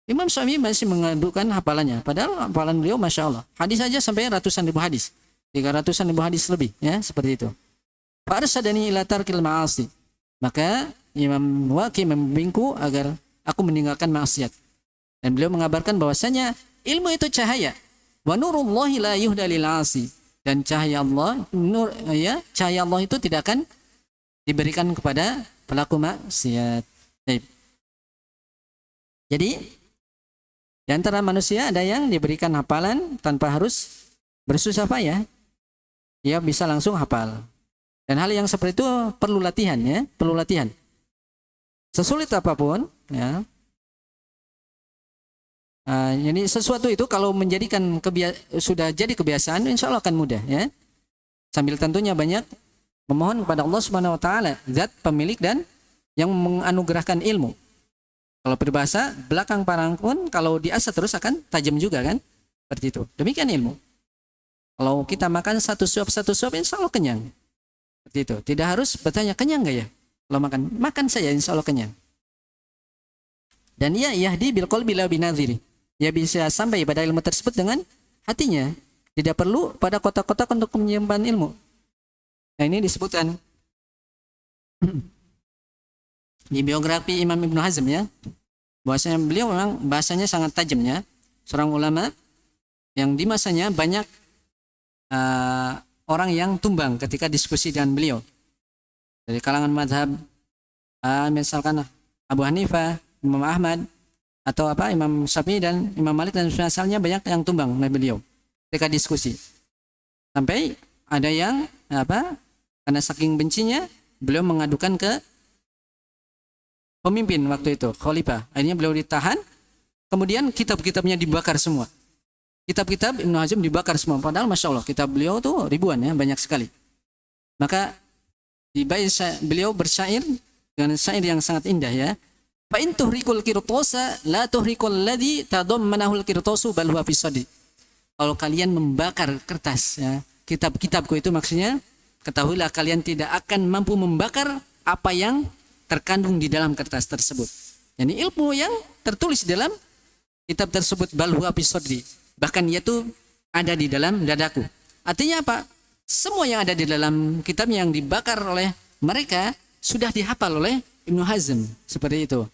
Imam Syafi'i masih mengadukan hafalannya. Padahal hafalan beliau Masya Allah. Hadis saja sampai ratusan ribu hadis. 300-an ribu hadis lebih. Ya, seperti itu. Fa'arsadani ila tarkil ma'asi. Maka Imam Waqi membimbingku agar aku meninggalkan maksiat. Dan beliau mengabarkan bahwasanya ilmu itu cahaya. Wa nurullahi la yuhda lil 'asi. Dan cahaya Allah, cahaya Allah itu tidak akan diberikan kepada pelaku maksiat. Jadi di antara manusia ada yang diberikan hafalan tanpa harus bersusah payah. Dia bisa langsung hafal. Dan hal yang seperti itu perlu latihan ya, perlu latihan. Sesulit apapun ya. Jadi sesuatu itu kalau menjadikan sudah jadi kebiasaan, insya Allah akan mudah ya. Sambil tentunya banyak memohon kepada Allah Subhanahu Wa Taala, Zat pemilik dan yang menganugerahkan ilmu. Kalau berbahasa belakang parang pun kalau diasah terus akan tajam juga kan, seperti itu. Demikian ilmu. Kalau kita makan satu suap insya Allah kenyang. Seperti itu. Tidak harus bertanya kenyang nggak ya? Kalau makan saja insya Allah kenyang. Dan ia yahdi bil qalbi la binadhiri. Ia bisa sampai pada ilmu tersebut dengan hatinya. Tidak perlu pada kotak-kotak untuk menyimpan ilmu. Nah ini disebutkan di biografi Imam Ibnu Hazm ya. Bahwasanya beliau memang bahasanya sangat tajamnya. Seorang ulama yang di masanya banyak orang yang tumbang ketika diskusi dengan beliau. Dari kalangan madhab misalkan Abu Hanifah, Imam Ahmad, atau Imam Syafi'i dan Imam Malik dan misalnya banyak yang tumbang oleh beliau ketika diskusi. Sampai ada yang karena saking bencinya beliau mengadukan ke pemimpin waktu itu, khalifah. Akhirnya beliau ditahan, kemudian kitab-kitabnya dibakar semua. Kitab-kitab Ibnu Hazm dibakar semua. Padahal Masya Allah kitab beliau tuh ribuan ya, banyak sekali. Maka beliau bersyair dengan syair yang sangat indah ya. Fa in tuhrikul qirtasa la tuhrikul ladzi tadammanahul qirtasu bal huwa fi sadri. Kalau kalian membakar kertas ya, kitab-kitabku itu maksudnya ketahuilah kalian tidak akan mampu membakar apa yang terkandung di dalam kertas tersebut. Yani ilmu yang tertulis dalam kitab tersebut bal huwa fi sadri. Bahkan yaitu ada di dalam dadaku. Artinya apa? Semua yang ada di dalam kitab yang dibakar oleh mereka sudah dihafal oleh Ibnu Hazm seperti itu.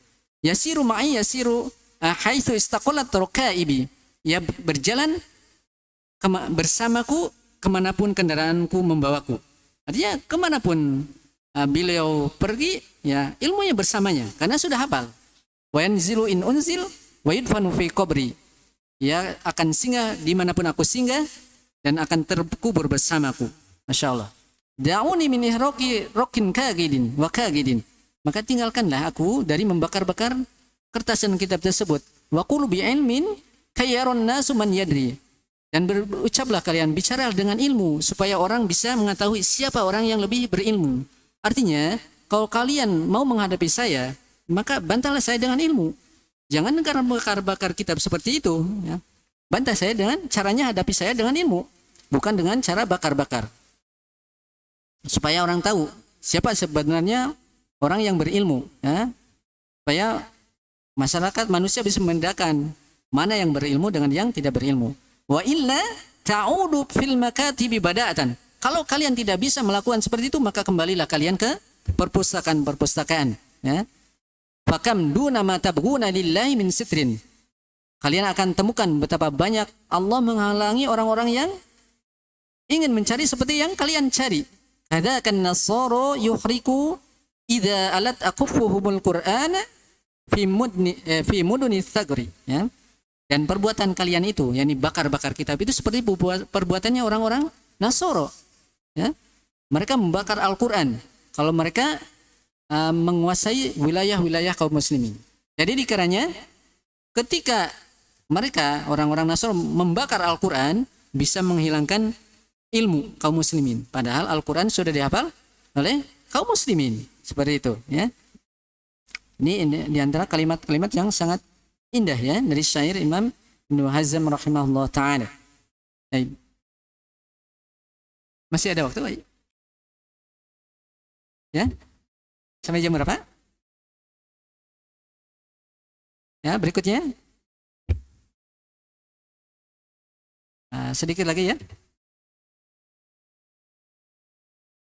Yasiru ma'i yasiru haitsu istaqallat rukaibi. Ya berjalan bersamaku kemanapun kendaraanku membawaku. Artinya kemanapun beliau pergi, ya ilmunya bersamanya karena sudah hafal. Wa yanzilu in unzil wa yudfanu fi qabri. Ya akan singgah dimanapun aku singgah dan akan terkubur bersamaku. Masya Allah. Da'uni min ihraqi rokin kagidin wa kagidin. Maka tinggalkanlah aku dari membakar-bakar kertas dan kitab tersebut. Wa qulu bi ilmin kayyaron nasu man yadri. Dan berucaplah kalian, bicara dengan ilmu supaya orang bisa mengetahui siapa orang yang lebih berilmu. Artinya, kalau kalian mau menghadapi saya, maka bantahlah saya dengan ilmu. Jangan karena bakar-bakar kitab seperti itu, ya. Bantah saya dengan caranya hadapi saya dengan ilmu, bukan dengan cara bakar-bakar. Supaya orang tahu siapa sebenarnya orang yang berilmu, ya. Supaya masyarakat manusia bisa membedakan mana yang berilmu dengan yang tidak berilmu. Wa illa ta'udu fil makatibi bada'atan. Kalau kalian tidak bisa melakukan seperti itu, maka kembalilah kalian ke perpustakaan-perpustakaan. Ya. Fakam duna ma tabghuna lillahi min sitrin. Kalian akan temukan betapa banyak Allah menghalangi orang-orang yang ingin mencari seperti yang kalian cari. Hadakan nasara yuhriku idza alat aqufuhumul qur'ana fi muduni thagri. Ya. Dan perbuatan kalian itu, yakni bakar-bakar kitab itu seperti perbuatannya orang-orang Nasoro. Ya. Mereka membakar Al-Quran kalau mereka menguasai wilayah-wilayah kaum muslimin. Jadi dikiranya ketika mereka orang-orang Nasoro membakar Al-Quran bisa menghilangkan ilmu kaum muslimin. Padahal Al-Quran sudah dihafal oleh kaum muslimin. Seperti itu. Ya. Ini diantara kalimat-kalimat yang sangat indah ya dari syair Imam Ibnu Hazm rahimahullah ta'ala. Masih ada waktu, Pak? Ya? Sampai jam berapa? Ya, berikutnya. Sedikit lagi ya.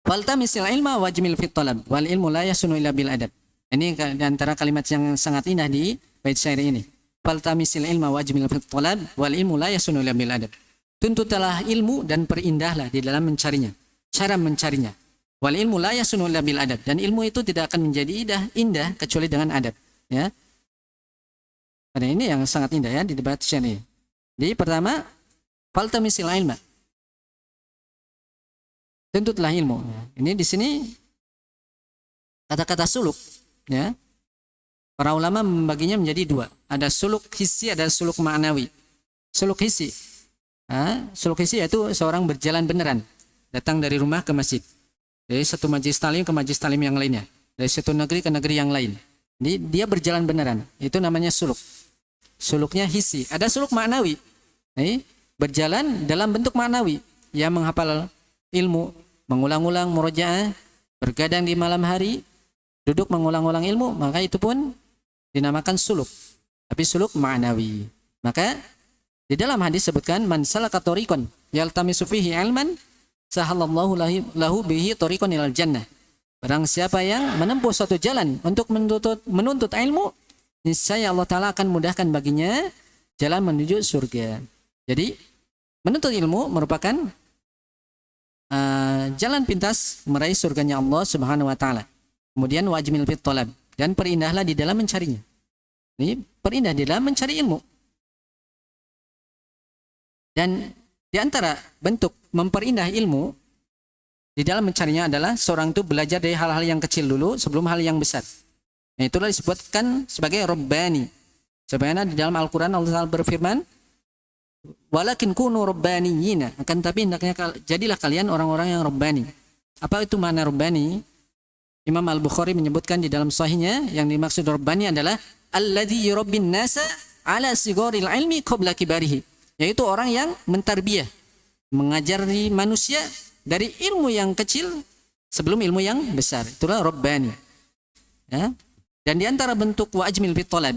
Waltamisil ilma wajmil fit talab wal ilmu la yasunu illa bil adab. Ini di antara kalimat yang sangat indah di bait syair ini. Faltamisil ilma wajmil fit talab wal ilmu la yasunu illa bil adab. Tuntutlah ilmu dan perindahlah di dalam mencarinya. Cara mencarinya. Wal ilmu la yasunu illa bil adab. Dan ilmu itu tidak akan menjadi indah kecuali dengan adab. Ya. Pada ini yang sangat indah ya di debat syair ini. Jadi pertama, faltamisil ilma. Tuntutlah ilmu. Ini di sini kata-kata suluk. Ya. Para ulama membaginya menjadi dua. Ada suluk hissi, ada suluk ma'nawi. Suluk hissi. Suluk hissi yaitu seorang berjalan beneran. Datang dari rumah ke masjid. Dari satu majelis talim ke majelis talim yang lainnya. Dari satu negeri ke negeri yang lain. Jadi dia berjalan beneran. Itu namanya suluk. Suluknya hissi. Ada suluk ma'nawi. Berjalan dalam bentuk ma'nawi. Ia menghafal ilmu. Mengulang-ulang murojaah. Bergadang di malam hari. Duduk mengulang-ulang ilmu. Maka itu pun dinamakan suluk. Tapi suluk ma'nawi. Maka di dalam hadis sebutkan man salaka tariqan yaltamisu fihi ilman sahalallahu lahu bihi tariqan ilal jannah. Barang siapa yang menempuh suatu jalan untuk menuntut ilmu, niscaya Allah Ta'ala akan mudahkan baginya jalan menuju surga. Jadi menuntut ilmu merupakan jalan pintas meraih surganya Allah Subhanahu wa taala. Kemudian wajmil fit talab, dan perindahlah di dalam mencarinya. Ini perindah di dalam mencari ilmu. Dan di antara bentuk memperindah ilmu di dalam mencarinya adalah seorang itu belajar dari hal-hal yang kecil dulu sebelum hal yang besar. Nah, itulah disebutkan sebagai rabbani. Sebagaimana di dalam Al-Quran Allah Ta'ala berfirman, walakin kunu rabbaniyina, akan tapi hendaknya jadilah kalian orang-orang yang rabbani. Apa itu makna rabbani? Imam Al-Bukhari menyebutkan di dalam sahihnya yang dimaksud rabbani adalah alladzi yurabbin nasa ala sigharil ilmi qabla kibarihi. Yaitu orang yang mentarbiyah, mengajari manusia dari ilmu yang kecil sebelum ilmu yang besar. Itulah rabbani. Ya. Dan di antara bentuk wajmil fit talab,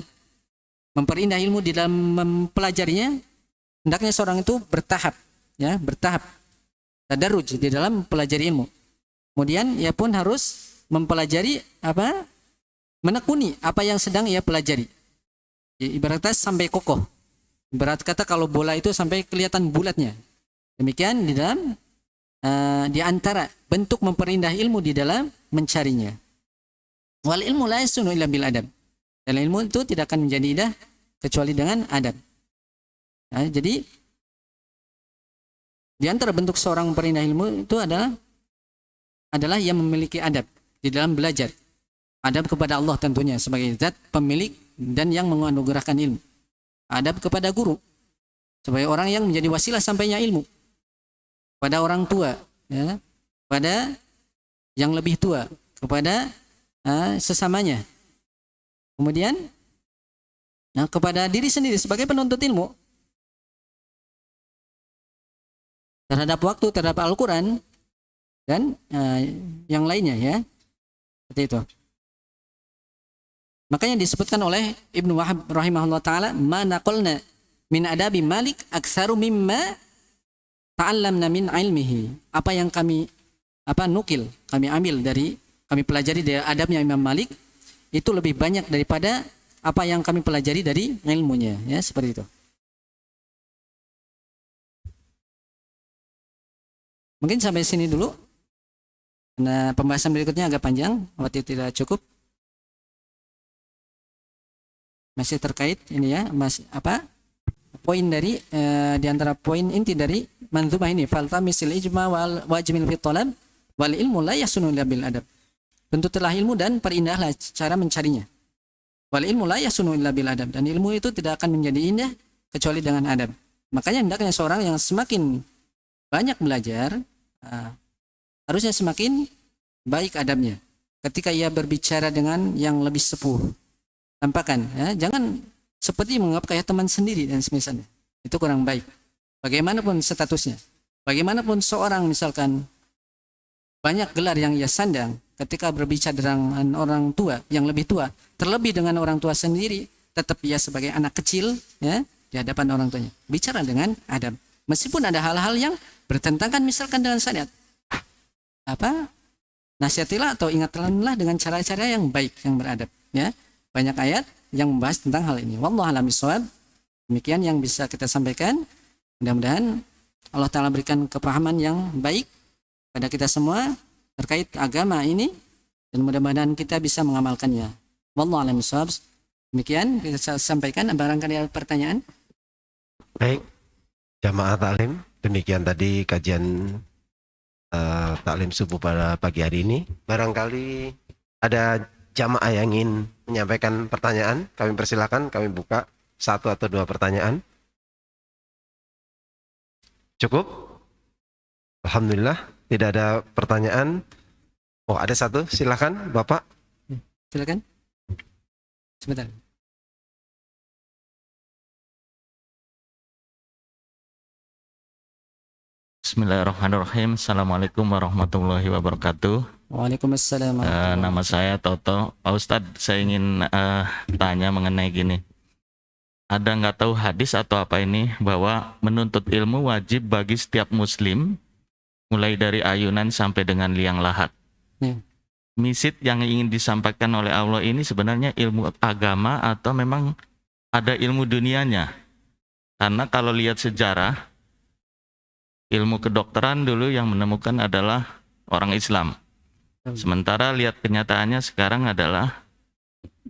memperindah ilmu di dalam mempelajarinya, hendaknya seorang itu bertahap, ya, bertahap, tadarruj di dalam mempelajari ilmu. Kemudian ia pun harus mempelajari menekuni apa yang sedang ia pelajari. Ibaratnya sampai kokoh. Ibarat kata kalau bola itu sampai kelihatan bulatnya. Demikian di dalam di antara bentuk memperindah ilmu di dalam mencarinya. Wal ilmu la yasunu illa bil adab. Dan ilmu itu tidak akan menjadi indah kecuali dengan adab. Nah, jadi di antara bentuk seorang memperindah ilmu itu adalah yang memiliki adab di dalam belajar. Adab kepada Allah tentunya sebagai zat pemilik dan yang menganugerahkan ilmu. Adab kepada guru sebagai orang yang menjadi wasilah sampainya ilmu. Pada orang tua, ya, pada yang lebih tua, kepada sesamanya. Kemudian kepada diri sendiri sebagai penuntut ilmu. Terhadap waktu, terhadap Al-Quran dan yang lainnya, ya. Seperti itu. Makanya disebutkan oleh Ibnu Wahab rahimahullah ta'ala, ma naqalna min adabi Malik aktsaru mimma ta'allamna min ilmihi, apa yang kami nukil, kami ambil dari, kami pelajari dari adabnya Imam Malik itu lebih banyak daripada apa yang kami pelajari dari ilmunya, ya seperti itu. Mungkin sampai sini dulu. Nah, pembahasan berikutnya agak panjang, waktu tidak cukup. Masih terkait ini ya, masih poin dari di antara poin inti dari manzumah ini, faltamisil ijma wal wajmil fi talab wal ilmu la yasunu illa bil adab. Tuntutlah ilmu dan perindahlah cara mencarinya. Wal ilmu la yasunu illa bil adab, dan ilmu itu tidak akan menjadi indah kecuali dengan adab. Makanya hendaknya seorang yang semakin banyak belajar, harusnya semakin baik adabnya. Ketika ia berbicara dengan yang lebih sepuh, tampakkan, ya, jangan seperti menganggap kayak teman sendiri dan semisalnya. Itu kurang baik. Bagaimanapun statusnya, bagaimanapun seorang misalkan banyak gelar yang ia sandang, ketika berbicara dengan orang tua yang lebih tua, terlebih dengan orang tua sendiri, tetap ia sebagai anak kecil, ya, di hadapan orang tuanya. Bicara dengan adab. Meskipun ada hal-hal yang bertentangan misalkan dengan syariat, nasihatilah atau ingatkanlah dengan cara-cara yang baik, yang beradab, ya. Banyak ayat yang membahas tentang hal ini. Wallahu a'lam bishawab. Demikian yang bisa kita sampaikan. Mudah-mudahan Allah Ta'ala berikan kepahaman yang baik pada kita semua terkait agama ini, dan mudah-mudahan kita bisa mengamalkannya. Wallahu a'lam bishawab. Demikian kita sampaikan. Barangkali ada pertanyaan? Baik, jamaah taklim, demikian tadi kajian taklim subuh pada pagi hari ini. Barangkali ada jamaah yang ingin menyampaikan pertanyaan, kami persilakan, kami buka 1 atau 2 pertanyaan. Cukup? Alhamdulillah, tidak ada pertanyaan. Oh, ada 1, silakan Bapak. Silakan. Sebentar. Bismillahirrahmanirrahim. Assalamualaikum warahmatullahi wabarakatuh. Waalaikumsalam. Nama saya Toto. Pak Ustadz, saya ingin tanya mengenai gini. Ada nggak tahu hadis atau apa ini, bahwa menuntut ilmu wajib bagi setiap muslim, mulai dari ayunan sampai dengan liang lahat. Misit yang ingin disampaikan oleh Allah ini sebenarnya ilmu agama atau memang ada ilmu dunianya? Karena kalau lihat sejarah, ilmu kedokteran dulu yang menemukan adalah orang Islam. Sementara lihat kenyataannya sekarang adalah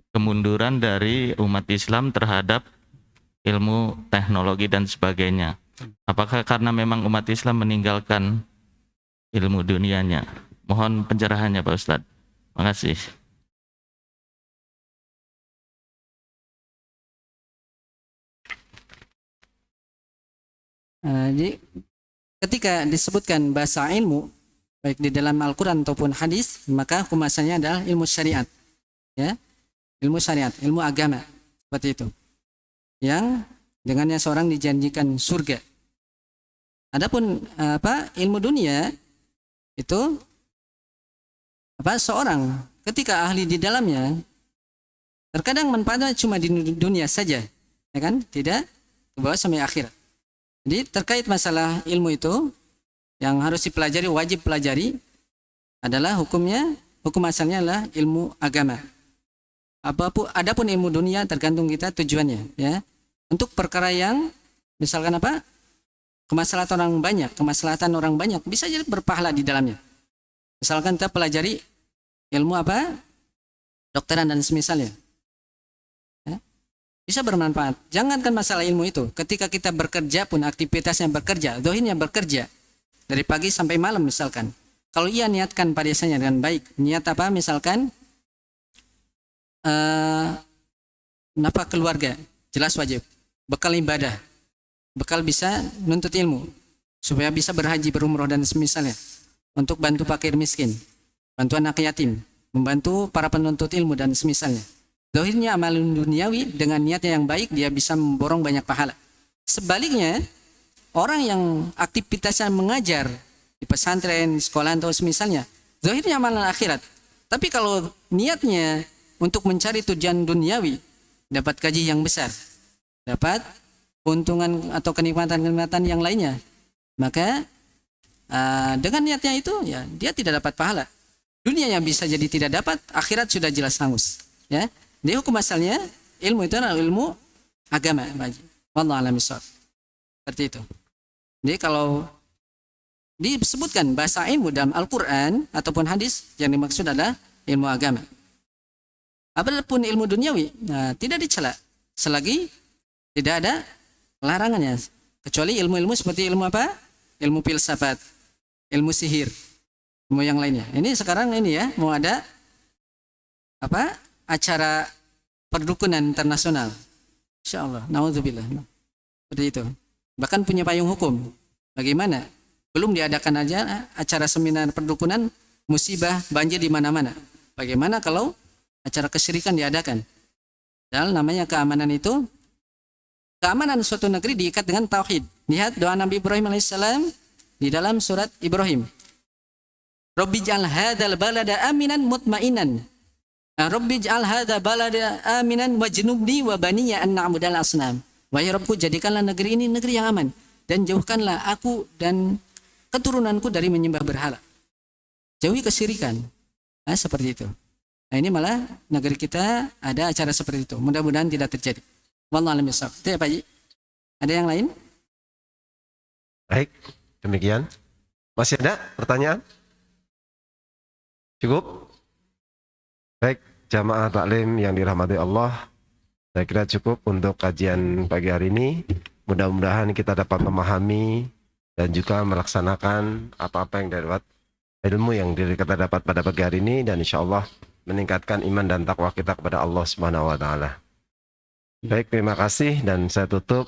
kemunduran dari umat Islam terhadap ilmu teknologi dan sebagainya. Apakah karena memang umat Islam meninggalkan ilmu dunianya? Mohon pencerahannya Pak Ustadz. Terima kasih. Jadi ketika disebutkan bahasa ilmu, baik di dalam Al-Quran ataupun hadis, maka hukum asalnya adalah ilmu syariat, ya, ilmu syariat, ilmu agama, seperti itu, yang dengannya seorang dijanjikan surga. Adapun ilmu dunia itu seorang ketika ahli di dalamnya, terkadang manfaatnya cuma di dunia saja, ya kan, tidak ke bawah sampai akhirat. Jadi terkait masalah ilmu itu yang harus dipelajari, wajib pelajari adalah hukumnya, hukum asalnya adalah ilmu agama. Adapun ilmu dunia tergantung kita tujuannya, ya. Untuk perkara yang misalkan kemaslahatan orang banyak bisa jadi berpahala di dalamnya. Misalkan kita pelajari ilmu dokteran dan semisalnya, ya, bisa bermanfaat. Jangankan masalah ilmu itu, ketika kita bekerja pun aktivitasnya bekerja, zahirnya bekerja dari pagi sampai malam misalkan. Kalau ia niatkan pada dasarnya dengan baik, niat misalkan nafkah keluarga, jelas wajib. Bekal ibadah, bekal bisa nuntut ilmu, supaya bisa berhaji, berumroh dan semisalnya. Untuk bantu fakir miskin, bantu anak yatim, membantu para penuntut ilmu dan semisalnya. Zahirnya amal duniawi dengan niatnya yang baik, dia bisa memborong banyak pahala. Sebaliknya, orang yang aktivitasnya mengajar di pesantren, sekolah atau semisalnya, zahirnya amalan akhirat. Tapi kalau niatnya untuk mencari tujuan duniawi, dapat gaji yang besar, dapat keuntungan atau kenikmatan-kenikmatan yang lainnya, maka dengan niatnya itu ya dia tidak dapat pahala. Dunia yang bisa jadi tidak dapat, akhirat sudah jelas hangus. Ya, jadi hukum asalnya ilmu itu adalah ilmu agama. Wallahu a'lam bishawab. Seperti itu. Jadi kalau disebutkan bahasa ilmu dalam Al-Quran ataupun hadis, yang dimaksud adalah ilmu agama. Apapun ilmu duniawi, tidak dicela selagi tidak ada larangannya. Kecuali ilmu-ilmu seperti ilmu apa? Ilmu filsafat, ilmu sihir, ilmu yang lainnya. Ini sekarang ini ya, mau ada apa? Acara perdukunan internasional. Insyaallah, naudzubillah. Seperti itu. Bahkan punya payung hukum. Bagaimana? Belum diadakan aja acara seminar perdukunan, musibah, banjir di mana-mana. Bagaimana kalau acara kesyirikan diadakan? Dan namanya keamanan itu, keamanan suatu negeri diikat dengan tauhid. Lihat doa Nabi Ibrahim alaihissalam di dalam surat Ibrahim. Rabbi ja'al hadzal balada aminan mutmainan. Rabbi ja'al hadzal balada aminan wajnubni wa baniya an na'budal asnam. Wahai Rabbku, jadikanlah negeri ini negeri yang aman dan jauhkanlah aku dan keturunanku dari menyembah berhala. Jauhi kesyirikan. Seperti itu. Nah, ini malah negeri kita ada acara seperti itu. Mudah-mudahan tidak terjadi. Wallahu a'lam bishawab. Itu ya Pak Ji. Ada yang lain? Baik, demikian. Masih ada pertanyaan? Cukup? Baik, jamaah taklim yang dirahmati Allah, saya kira cukup untuk kajian pagi hari ini. Mudah-mudahan kita dapat memahami dan juga melaksanakan apa-apa yang dapat ilmu yang kita dapat pada pagi hari ini, dan insya Allah meningkatkan iman dan takwa kita kepada Allah Subhanahu wa taala. Baik, terima kasih dan saya tutup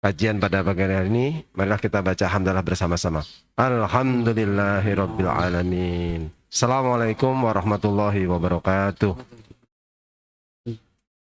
kajian pada pagi hari ini. Marilah kita baca hamdalah bersama-sama. Alhamdulillahirabbil alamin. Assalamualaikum warahmatullahi wabarakatuh.